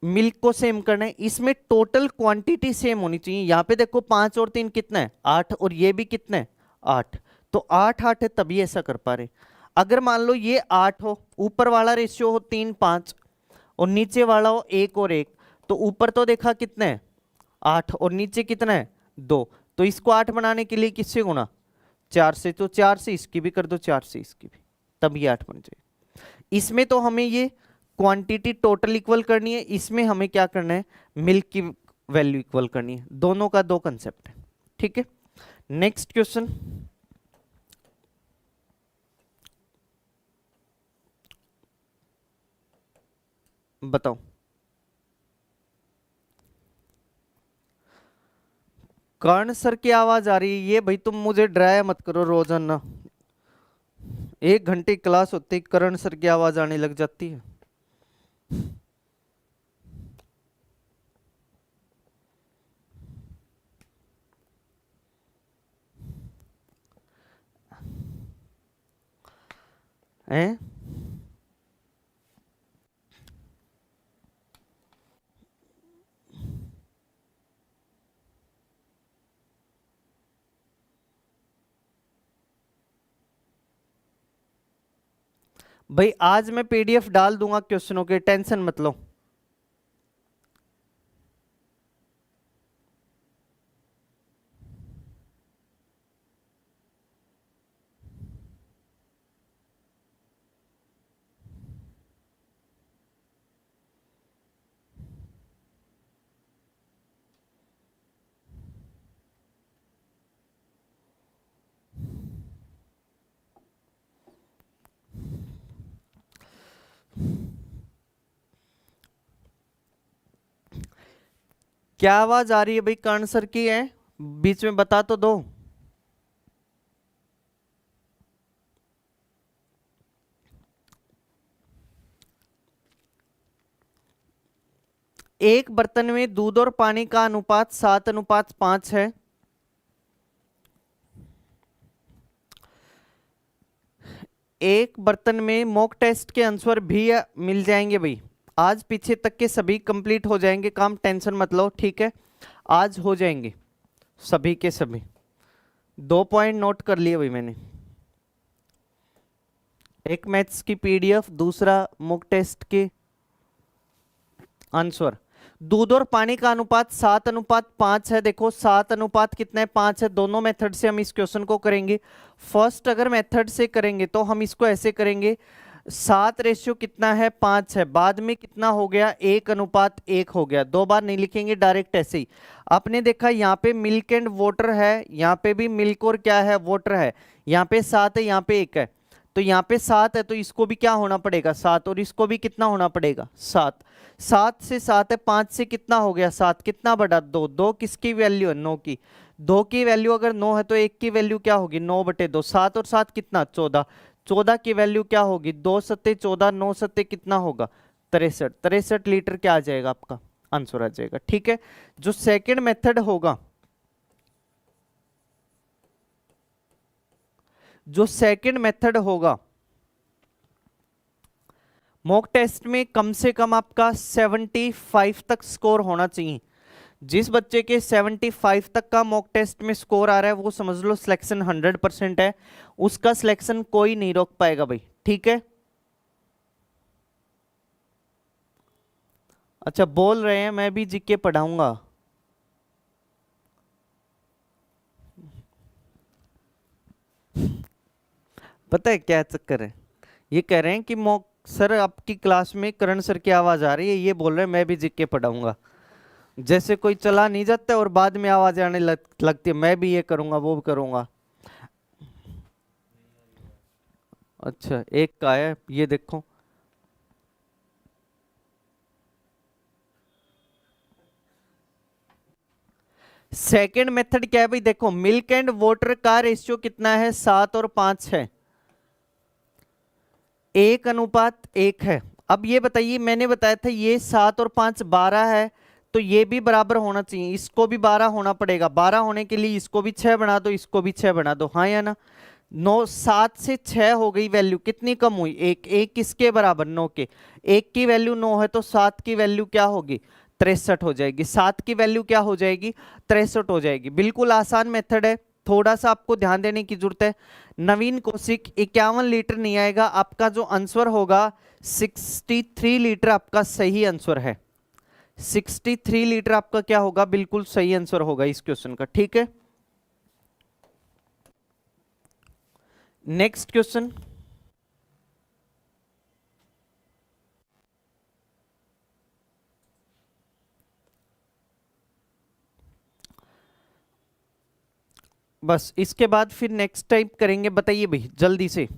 मिल्क को सेम करना है, इसमें टोटल क्वांटिटी सेम होनी चाहिए। यहां पे देखो 5 और 3 कितना है 8, और ये भी कितना है 8, तो 8 8 है तभी ऐसा कर पा रहे। अगर मान लो ये 8 हो, ऊपर वाला रेशियो हो 3 5 और नीचे वाला हो 1 और 1, तो ऊपर तो देखा कितना है 8 और नीचे कितना है 2, तो इसको 8 बनाने के लिए किससे गुणा 4 से, तो 4 से इसकी भी कर दो 4 से इसकी भी, तब ये 8 बन जाए। इसमें तो हमें ये क्वांटिटी टोटल इक्वल करनी है, इसमें हमें क्या करना है मिल्क की वैल्यू इक्वल करनी है। दोनों का दो कंसेप्ट है। ठीक है, नेक्स्ट क्वेश्चन बताओ। कर्ण सर की आवाज आ रही है, ये भाई तुम मुझे डराया मत करो रोजाना। 1 घंटे क्लास होते ही कर्ण सर की आवाज आने लग जाती है। हैं? भाई आज मैं पीडीएफ डाल दूंगा क्वेश्चनों के, टेंशन मत लो। क्या आवाज आ रही है भाई कर्ण सर की है, बीच में बता तो दो। एक बर्तन में दूध और पानी का अनुपात 7:5 है। एक बर्तन में मॉक टेस्ट के आंसर भी मिल जाएंगे भाई, आज पीछे तक के सभी कंप्लीट हो जाएंगे काम, टेंशन मत लो। ठीक है, आज हो जाएंगे सभी के सभी। 2 पॉइंट नोट कर लिए भाई मैंने, एक मैथ्स की पीडीएफ, दूसरा मॉक टेस्ट के आंसर। दूध और पानी का अनुपात 7:5 है। देखो 7 अनुपात कितना है 5 है। दोनों मेथड से हम इस क्वेश्चन को करेंगे। फर्स्ट अगर मेथड से करेंगे तो हम इसको ऐसे करेंगे, 7 रेशियो कितना है 5 है, बाद में कितना हो गया 1:1 हो गया। 2 बार नहीं लिखेंगे, डायरेक्ट ऐसे ही। आपने देखा यहाँ पे मिल्क एंड वाटर है, यहाँ पे भी मिल्क और क्या है वाटर है, यहाँ पे 7 है यहाँ पे 1 है, तो यहाँ पे 7 है तो इसको भी क्या होना पड़ेगा 7, और इसको भी कितना होना पड़ेगा 7। 7 से 7 है, 5 से कितना हो गया 7, कितना बढ़ा 2, 2 किसकी वैल्यू है 9 की, 2 की वैल्यू अगर 9 है तो 1 की वैल्यू क्या होगी 9/2। 7 और 7 कितना 14, 14 की वैल्यू क्या होगी 2 सत्ते 14, 9 सत्ते कितना होगा 63। 63 लीटर क्या आ जाएगा आपका आंसर आ जाएगा। ठीक है, जो सेकेंड मेथड होगा, जो सेकेंड मेथड होगा मॉक टेस्ट में कम से कम आपका 75 तक स्कोर होना चाहिए। जिस बच्चे के 75 तक का मॉक टेस्ट में स्कोर आ रहा है वो समझ लो सिलेक्शन 100% है, उसका सिलेक्शन कोई नहीं रोक पाएगा भाई। ठीक है, अच्छा बोल रहे हैं मैं भी जीके पढ़ाऊंगा। पता है क्या चक्कर है, ये कह रहे हैं कि मॉक सर आपकी क्लास में करण सर की आवाज आ रही है, ये बोल रहे हैं मैं भी जीके पढ़ाऊंगा। जैसे कोई चला नहीं जाता और बाद में आवाज आने लगती है, मैं भी ये करूंगा वो करूंगा। अच्छा एक का है, ये देखो। सेकंड मेथड क्या है भाई, देखो मिल्क एंड वाटर का रेशियो कितना है, 7 और 5 है, 1:1 है। अब ये बताइए, मैंने बताया था ये 7 और 5 12 है, तो ये भी बराबर होना चाहिए, इसको भी 12 होना पड़ेगा। 12 होने के लिए इसको भी 6 बना दो, इसको भी 6 बना दो, हाँ या ना। 9 7 से 6 हो गई वैल्यू, कितनी कम हुई, एक। एक किसके बराबर, 9 के। एक की वैल्यू 9 है तो 7 की वैल्यू क्या होगी, 63 हो जाएगी। 7 की वैल्यू क्या हो जाएगी, 63 हो जाएगी। बिल्कुल आसान मेथड है, थोड़ा सा आपको ध्यान देने की जरूरत है। नवीन कौशिक 51 लीटर नहीं आएगा, आपका जो आंसर होगा 63 लीटर आपका सही आंसर है। 63 लीटर आपका क्या होगा, बिल्कुल सही आंसर होगा इस क्वेश्चन का, ठीक है। Next question. बस इसके बाद फिर नेक्स्ट टाइप करेंगे, बताइए भाई जल्दी से।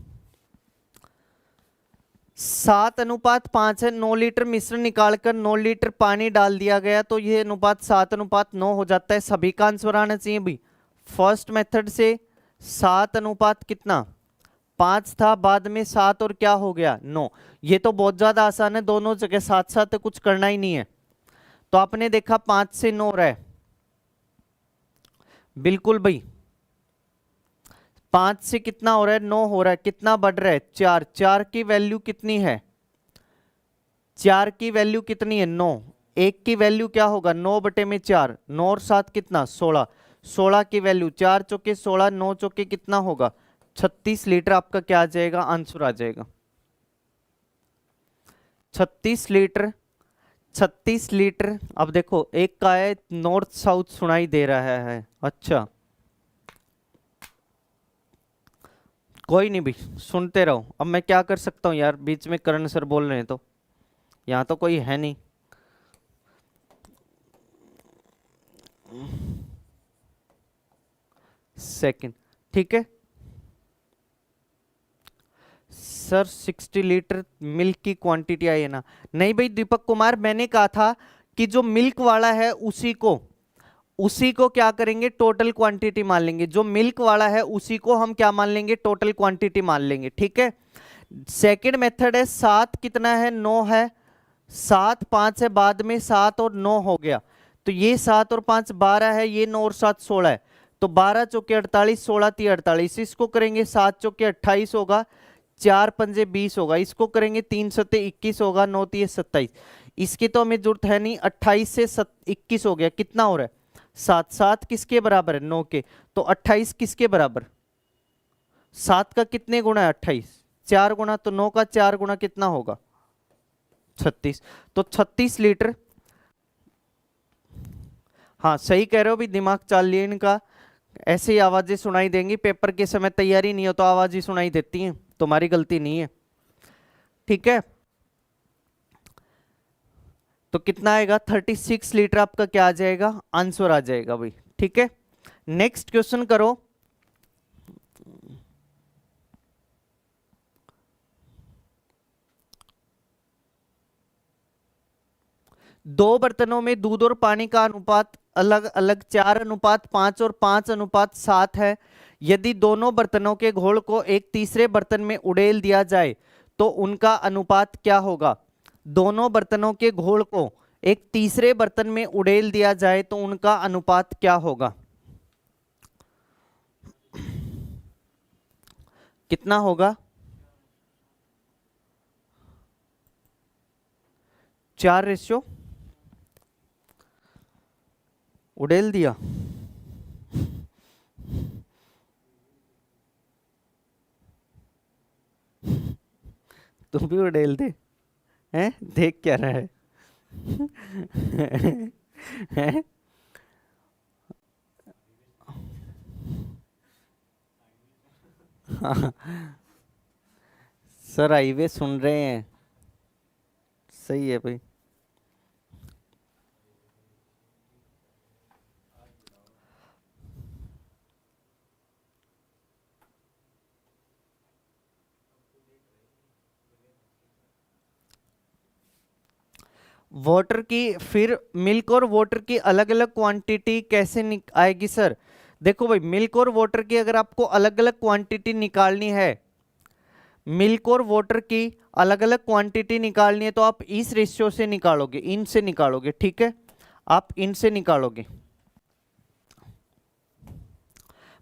7:5 है, 9 लीटर मिश्रण निकालकर 9 लीटर पानी डाल दिया गया, तो ये अनुपात 7:9 हो जाता है। सभी का आंसर आना चाहिए भाई। फर्स्ट मेथड से 7 कितना 5 था, बाद में 7 और क्या हो गया 9। ये तो बहुत ज्यादा आसान है, दोनों जगह साथ साथ कुछ करना ही नहीं है। तो आपने देखा 5 से 9 रहा है, बिल्कुल भाई। 5 से कितना हो रहा है, 9 हो रहा है, कितना बढ़ रहा है 4। 4 की वैल्यू कितनी है, 4 की वैल्यू कितनी है 9। 1 की वैल्यू क्या होगा 9/4, 9 और 7 कितना 16। 16 की वैल्यू 4 चौके 16, 9 चौके कितना होगा 36 लीटर आपका क्या आ जाएगा, आंसर आ जाएगा 36 लीटर। 36 लीटर। अब देखो एक का है नॉर्थ साउथ सुनाई दे रहा है, अच्छा कोई नहीं भाई, सुनते रहो। अब मैं क्या कर सकता हूँ यार, बीच में करण सर बोल रहे हैं तो, यहाँ तो कोई है नहीं। सेकंड, ठीक है सर। 60 लीटर मिल्क की क्वांटिटी आई है ना, नहीं भाई दीपक कुमार, मैंने कहा था कि जो मिल्क वाला है उसी को क्या करेंगे, टोटल क्वांटिटी मान लेंगे। जो मिल्क वाला है उसी को हम क्या मान लेंगे, टोटल क्वांटिटी मान लेंगे, ठीक है। सेकंड मेथड है 7 कितना है 9 है, 7 5 है, बाद में 7 और 9 हो गया, तो ये 7 और 5 12 है, ये 9 और 7 16 है, तो 12 चौके 48, 16 3 48। इसको करेंगे 7 चौके 28 होगा, 4 पंजे 20 होगा, इसको करेंगे 3 सत्ते 21 होगा, 9 3 27। इसकी तो हमें जरूरत है नहीं, 28 से 21 हो गया, कितना हो रहा है 7। 7 किसके बराबर है 9 के, तो 28 किसके बराबर, 7 का कितने गुना है 28, 4 गुना, तो 9 का 4 गुना कितना होगा 36। तो 36 लीटर। हाँ सही कह रहे हो भी, दिमाग चाल लिया इनका। ऐसे ही आवाजें सुनाई देंगी, पेपर के समय तैयारी नहीं हो तो आवाज ही सुनाई देती है, तुम्हारी गलती नहीं है, ठीक है। तो कितना आएगा 36 लीटर आपका क्या आ जाएगा, आंसर आ जाएगा भाई, ठीक है। नेक्स्ट क्वेश्चन करो। दो बर्तनों में दूध और पानी का अनुपात अलग अलग 4:5 और 5:7 है। यदि दोनों बर्तनों के घोल को एक तीसरे बर्तन में उड़ेल दिया जाए तो उनका अनुपात क्या होगा। दोनों बर्तनों के घोल को एक तीसरे बर्तन में उड़ेल दिया जाए तो उनका अनुपात क्या होगा, कितना होगा 4:, उड़ेल दिया तुम भी उड़ेल दे, हैं देख क्या रहा है हैं? हाँ, सर हाईवे सुन रहे हैं, सही है भाई। वाटर की, फिर मिल्क और वाटर की अलग अलग क्वांटिटी कैसे आएगी सर? देखो भाई, मिल्क और वाटर की अगर आपको अलग अलग क्वांटिटी निकालनी है, मिल्क और वाटर की अलग अलग क्वांटिटी निकालनी है, तो आप इस रेशियो से निकालोगे, इनसे निकालोगे, ठीक है, आप इनसे निकालोगे।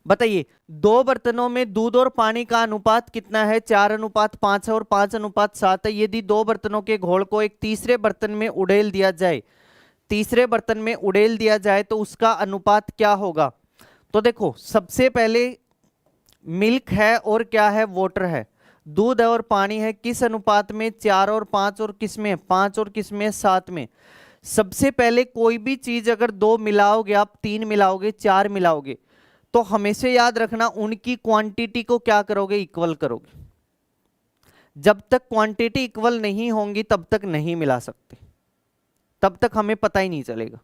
बताइए, दो बर्तनों में दूध और पानी का अनुपात कितना है? 4:5 है और 5:7 है। यदि दो बर्तनों के घोल को एक तीसरे बर्तन में उड़ेल दिया जाए, तीसरे बर्तन में उड़ेल दिया जाए तो उसका अनुपात क्या होगा? तो देखो, सबसे पहले मिल्क है और क्या है? वाटर है। दूध है और पानी है, किस अनुपात में? 4 और 5, और किस में? 5 और किस में? 7 में। सबसे पहले कोई भी चीज अगर दो मिलाओगे आप, 3 मिलाओगे, 4 मिलाओगे, तो हमेशा याद रखना उनकी क्वांटिटी को क्या करोगे? इक्वल करोगे। जब तक क्वांटिटी इक्वल नहीं होंगी तब तक नहीं मिला सकते, तब तक हमें पता ही नहीं चलेगा।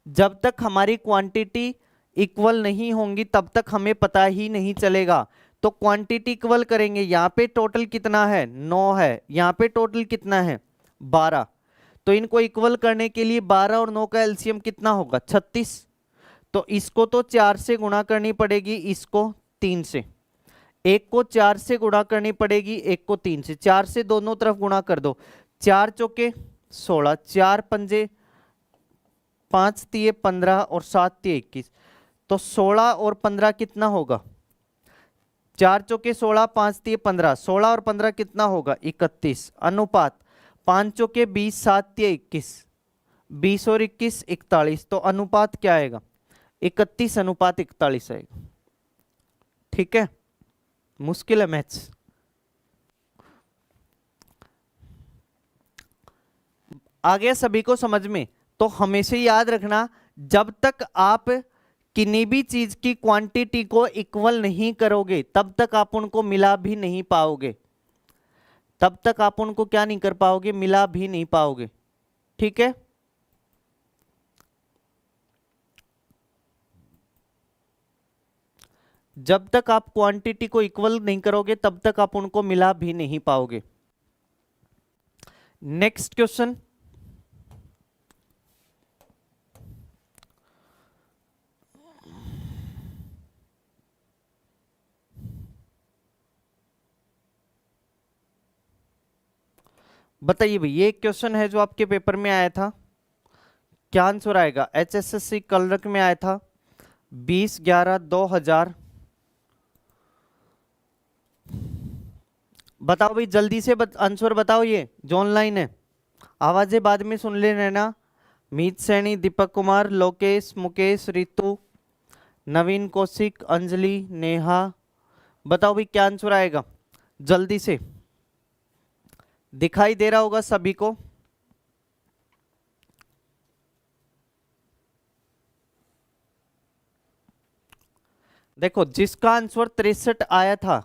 जब तक हमारी क्वांटिटी इक्वल नहीं होंगी तब तक हमें पता ही नहीं चलेगा। तो क्वांटिटी इक्वल करेंगे, यहाँ पे टोटल कितना है? 9 है, यहाँ पे टोटल कितना है? 12। तो इनको इक्वल करने के लिए 12 और 9 का एलसीएम कितना होगा? 36। तो इसको तो 4 से गुणा करनी पड़ेगी, इसको 3 से। एक को 4 से गुणा करनी पड़ेगी, एक को 3 से। 4 से दोनों तरफ गुणा कर दो, 4 चौके 16, 4 पंजे 5 तिये 15 और 7 तिये 21। तो 16 और 15 कितना होगा? 4 चौके 16, 5 तिये 15, 16 और 15 कितना होगा? 31। अनुपात 5 चौके 20, 7 तिये 21, 20 और 21 41। तो अनुपात क्या आएगा? 31:41 आएगा। ठीक है, मुश्किल है मैथ्स। आ गया सभी को समझ में? तो हमेशा याद रखना, जब तक आप किन्हीं भी चीज की क्वांटिटी को इक्वल नहीं करोगे तब तक आप उनको मिला भी नहीं पाओगे, तब तक आप उनको क्या नहीं कर पाओगे? मिला भी नहीं पाओगे। ठीक है, जब तक आप क्वांटिटी को इक्वल नहीं करोगे तब तक आप उनको मिला भी नहीं पाओगे। नेक्स्ट क्वेश्चन, बताइए भाई, ये एक क्वेश्चन है जो आपके पेपर में आया था, क्या आंसर आएगा? HSSC कलरक में आया था 20/11/2000। बताओ भाई, जल्दी से आंसर बताओ, ये जो ऑनलाइन है। आवाजें बाद में सुन ले रहना। मीत सैनी, दीपक कुमार, लोकेश, मुकेश, रितु, नवीन, कौशिक, अंजलि, नेहा। बताओ भाई क्या आंसर आएगा, जल्दी से। दिखाई दे रहा होगा सभी को? देखो, जिसका आंसर 63 आया था,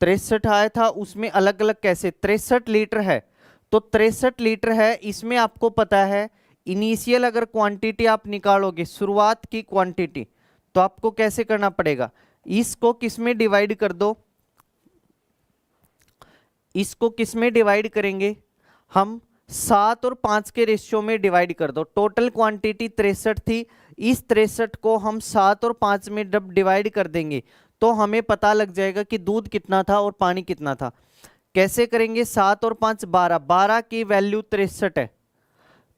63 आया था, उसमें अलग अलग कैसे? 63 लीटर है तो 63 लीटर है, इसमें आपको पता है इनिशियल अगर क्वांटिटी आप निकालोगे, शुरुआत की क्वांटिटी, तो आपको कैसे करना पड़ेगा? इसको किस में डिवाइड कर दो, इसको किस में डिवाइड करेंगे हम? 7 और 5 के रेशियो में डिवाइड कर दो। टोटल क्वांटिटी 63 थी, इस 63 को हम 7 और 5 में जब डिवाइड कर देंगे तो हमें पता लग जाएगा कि दूध कितना था और पानी कितना था। कैसे करेंगे? 7 और 5 12, 12 की वैल्यू 63 है,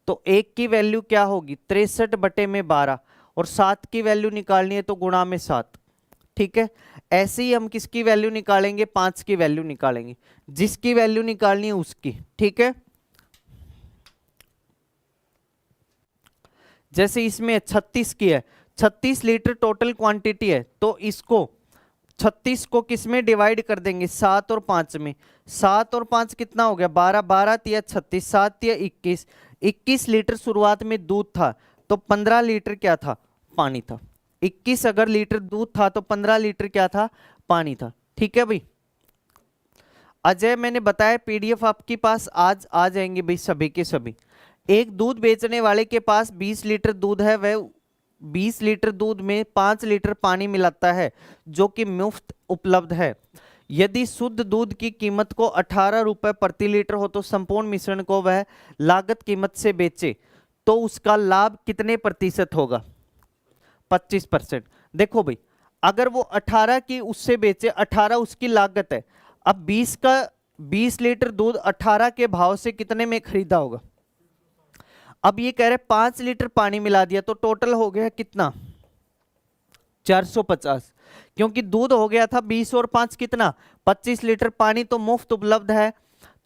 तो 1 की वैल्यू क्या होगी? 63/12, और 7 की वैल्यू निकालनी है तो गुणा में 7। ठीक है, ऐसे ही हम किसकी वैल्यू निकालेंगे? 5 की वैल्यू निकालेंगे, जिसकी वैल्यू निकालनी है उसकी। ठीक है, जैसे इसमें 36 की है, 36 लीटर टोटल क्वांटिटी है, तो इसको 36 को किस में डिवाइड कर देंगे? 7 और 5 में। 7 और 5 कितना हो गया? 12, 12 तिया 36, 7 तिया 21, 21 लीटर शुरुआत में दूध था, तो 15 लीटर क्या था? पानी था। 21 अगर लीटर दूध था तो 15 लीटर क्या था? पानी था। ठीक है भाई, अजय, मैंने बताया पीडीएफ आपके पास आज आ जाएंगे भाई सभी के सभी। एक दूध बेचने वाले के पास 20 लीटर दूध है, वह 20 लीटर दूध में 5 लीटर पानी मिलाता है जो कि मुफ्त उपलब्ध है। यदि शुद्ध दूध की कीमत को 18 रुपए प्रति लीटर हो तो संपूर्ण मिश्रण को वह लागत कीमत से बेचे तो उसका लाभ कितने प्रतिशत होगा? 25%। देखो भाई, अगर वो 18 की उससे बेचे, 18 उसकी लागत है, अब 20 लीटर दूध 18 के भाव से कितने में खरीदा होगा? अब ये कह रहे 5 लीटर पानी मिला दिया तो टोटल हो गया कितना? 450, क्योंकि दूध हो गया था 20 और 5 कितना? 25 लीटर। पानी तो मुफ्त उपलब्ध है,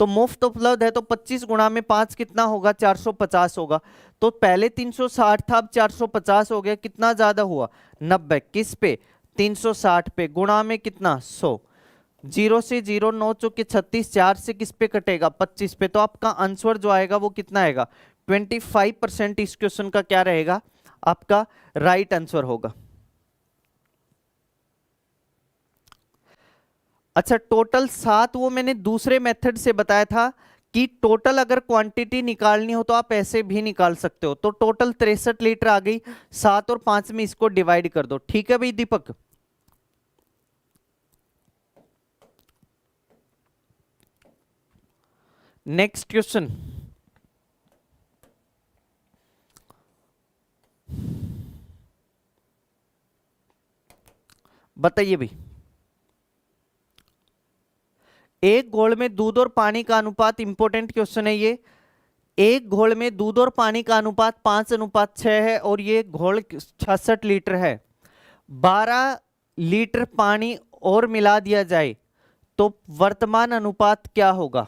तो मुफ्त उपलब्ध है तो 25 गुणा में 5 कितना होगा? 450 होगा। तो पहले 360 था, अब 450 हो गया। कितना ज्यादा हुआ? 90। किस पे? 360 पे। गुणा में कितना? 100। 0 से 0, 9 चौके 36, 4 से किस पे कटेगा? 25 पे। तो आपका आंसर जो आएगा वो कितना आएगा? 25% इस क्वेश्चन का क्या रहेगा? आपका राइट आंसर होगा। अच्छा, टोटल 7 वो मैंने दूसरे मेथड से बताया था कि टोटल अगर क्वांटिटी निकालनी हो तो आप ऐसे भी निकाल सकते हो। तो टोटल 63 लीटर आ गई। 7 और 5 में इसको डिवाइड कर दो। ठीक है भाई दीपक? नेक्स्ट क्वेश्चन बताइए भाई। एक घोल में दूध और पानी का अनुपात, इंपॉर्टेंट क्वेश्चन है ये। एक घोल में दूध और पानी का अनुपात 5:6 है और ये घोल 66 लीटर है। 12 लीटर पानी और मिला दिया जाए तो वर्तमान अनुपात क्या होगा?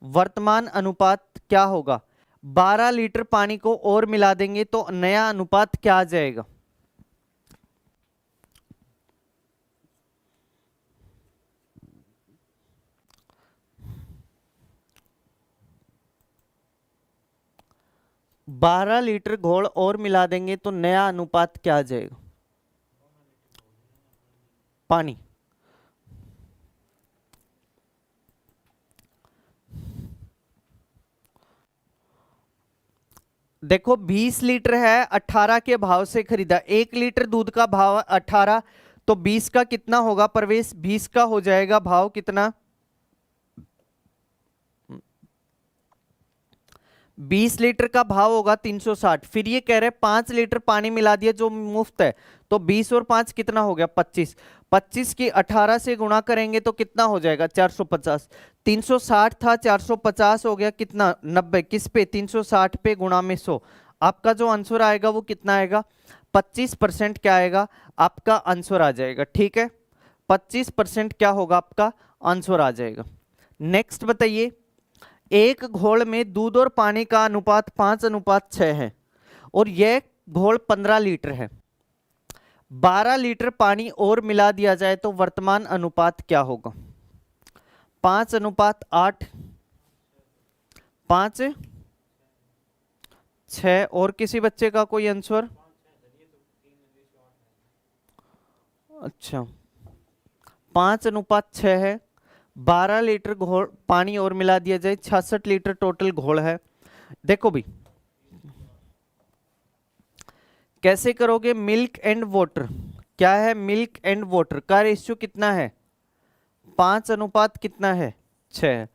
वर्तमान अनुपात क्या होगा? 12 लीटर पानी को और मिला देंगे तो नया अनुपात क्या आ जाएगा? बारह लीटर घोल और मिला देंगे तो नया अनुपात क्या आ जाएगा? पानी। देखो 20 लीटर है, 18 के भाव से खरीदा। 1 लीटर दूध का भाव 18, तो 20 का कितना होगा प्रवेश? 20 का हो जाएगा भाव कितना? 20 लीटर का भाव होगा 360। फिर ये कह रहे 5 लीटर पानी मिला दिया जो मुफ्त है, तो 20 और 5 कितना हो गया? 25। 25 की 18 से गुणा करेंगे तो कितना हो जाएगा? 450। 360 था, 450 हो गया कितना? 90। किस पे? 360 पे गुणा में 100। आपका जो आंसर आएगा वो कितना आएगा? 25% क्या आएगा? आपका आंसर आ जाएगा। ठीक है, 25% क्या होगा? आपका आंसर आ जाएगा। नेक्स्ट बताइए। एक घोल में दूध और पानी का अनुपात 5:6 है और यह घोल 15 लीटर है। 12 लीटर पानी और मिला दिया जाए तो वर्तमान अनुपात क्या होगा? 5:8, 5:6। और किसी बच्चे का कोई आंसर? अच्छा, 5:6 है। 12 लीटर घोल पानी और मिला दिया जाए, 66 लीटर टोटल घोल है। देखो भी कैसे करोगे? Milk and water. क्या है? मिल्क एंड वाटर का रेशियो कितना है? 5 कितना है? 6।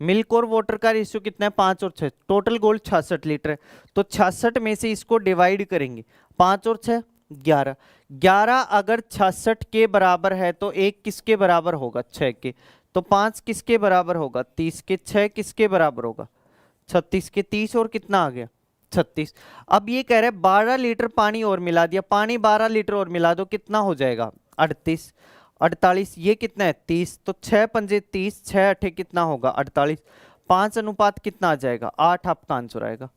मिल्क और वाटर का रेशियो कितना है? 5 और 6। टोटल घोल 66 लीटर है, तो 66 में से इसको डिवाइड करेंगे। 5 और 6 11। 11 अगर 66 के बराबर है तो एक किसके बराबर होगा? 6 के। तो 5 किसके बराबर होगा? 30 के। 6 किसके बराबर होगा? 36 के। 30 और कितना आ गया? 36। अब ये कह रहे 12 लीटर पानी और मिला दिया। पानी 12 लीटर और मिला दो, कितना हो जाएगा? 38। 48, ये कितना है? 30। तो 6 पंजे 30, 6 अठे कितना होगा? 48। 5 कितना आ जाएगा? 8 आपका आंसर आएगा।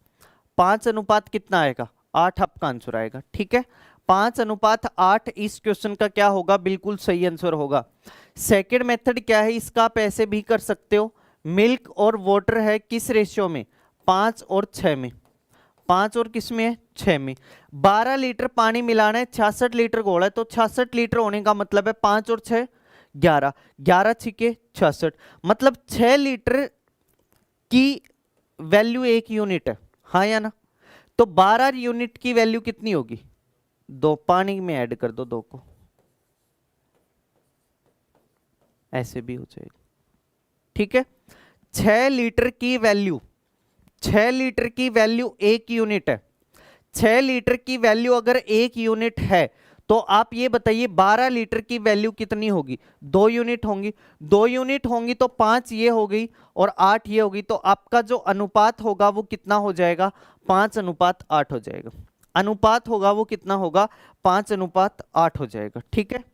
5 कितना आएगा? 8 आपका आंसर आएगा। ठीक है, 5:8 इस क्वेश्चन का क्या होगा? बिल्कुल सही आंसर होगा। सेकेंड मेथड क्या है? इसका आप ऐसे भी कर सकते हो। मिल्क और वाटर है किस रेशियो में? 5 और 6 में। 5 और किस में है? 6 में। 12 लीटर पानी मिलाना है, 66 लीटर घोल है, तो 66 लीटर होने का मतलब है 5 और 6 11। 11 छिके 66, मतलब 6 लीटर की वैल्यू 1 यूनिट है, हाँ या ना? तो 12 यूनिट की वैल्यू कितनी होगी? 2। पानी में ऐड कर दो 2 को। ऐसे भी हो जाएगा। ठीक है, 6 लीटर की वैल्यू, 6 लीटर की वैल्यू 1 यूनिट है। 6 लीटर की वैल्यू अगर 1 यूनिट है तो आप ये बताइए 12 लीटर की वैल्यू कितनी होगी? 2 यूनिट होंगी। 2 यूनिट होंगी तो 5 ये हो गई और 8 ये होगी, तो आपका जो अनुपात होगा वो कितना हो जाएगा? 5:8 हो जाएगा। अनुपात होगा वो कितना होगा? 5:8 हो जाएगा। ठीक है,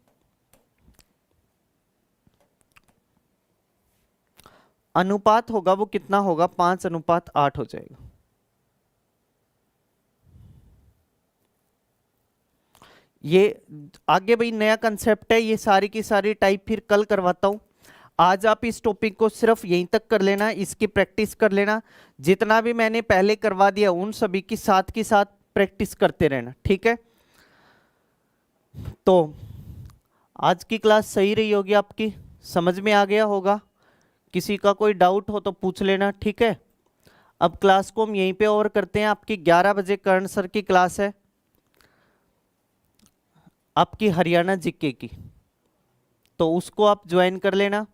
अनुपात होगा वो कितना होगा? 5:8 हो जाएगा। ये आगे भाई नया कंसेप्ट है, ये सारी की सारी टाइप फिर कल करवाता हूं। आज आप इस टॉपिक को सिर्फ यहीं तक कर लेना, इसकी प्रैक्टिस कर लेना। जितना भी मैंने पहले करवा दिया उन सभी की साथ प्रैक्टिस करते रहना। ठीक है, तो आज की क्लास सही रही होगी, आपकी समझ में आ गया होगा। किसी का कोई डाउट हो तो पूछ लेना। ठीक है, अब क्लास को हम यहीं पे और करते हैं। आपकी 11 बजे कर्ण सर की क्लास है, आपकी हरियाणा जीके की, तो उसको आप ज्वाइन कर लेना।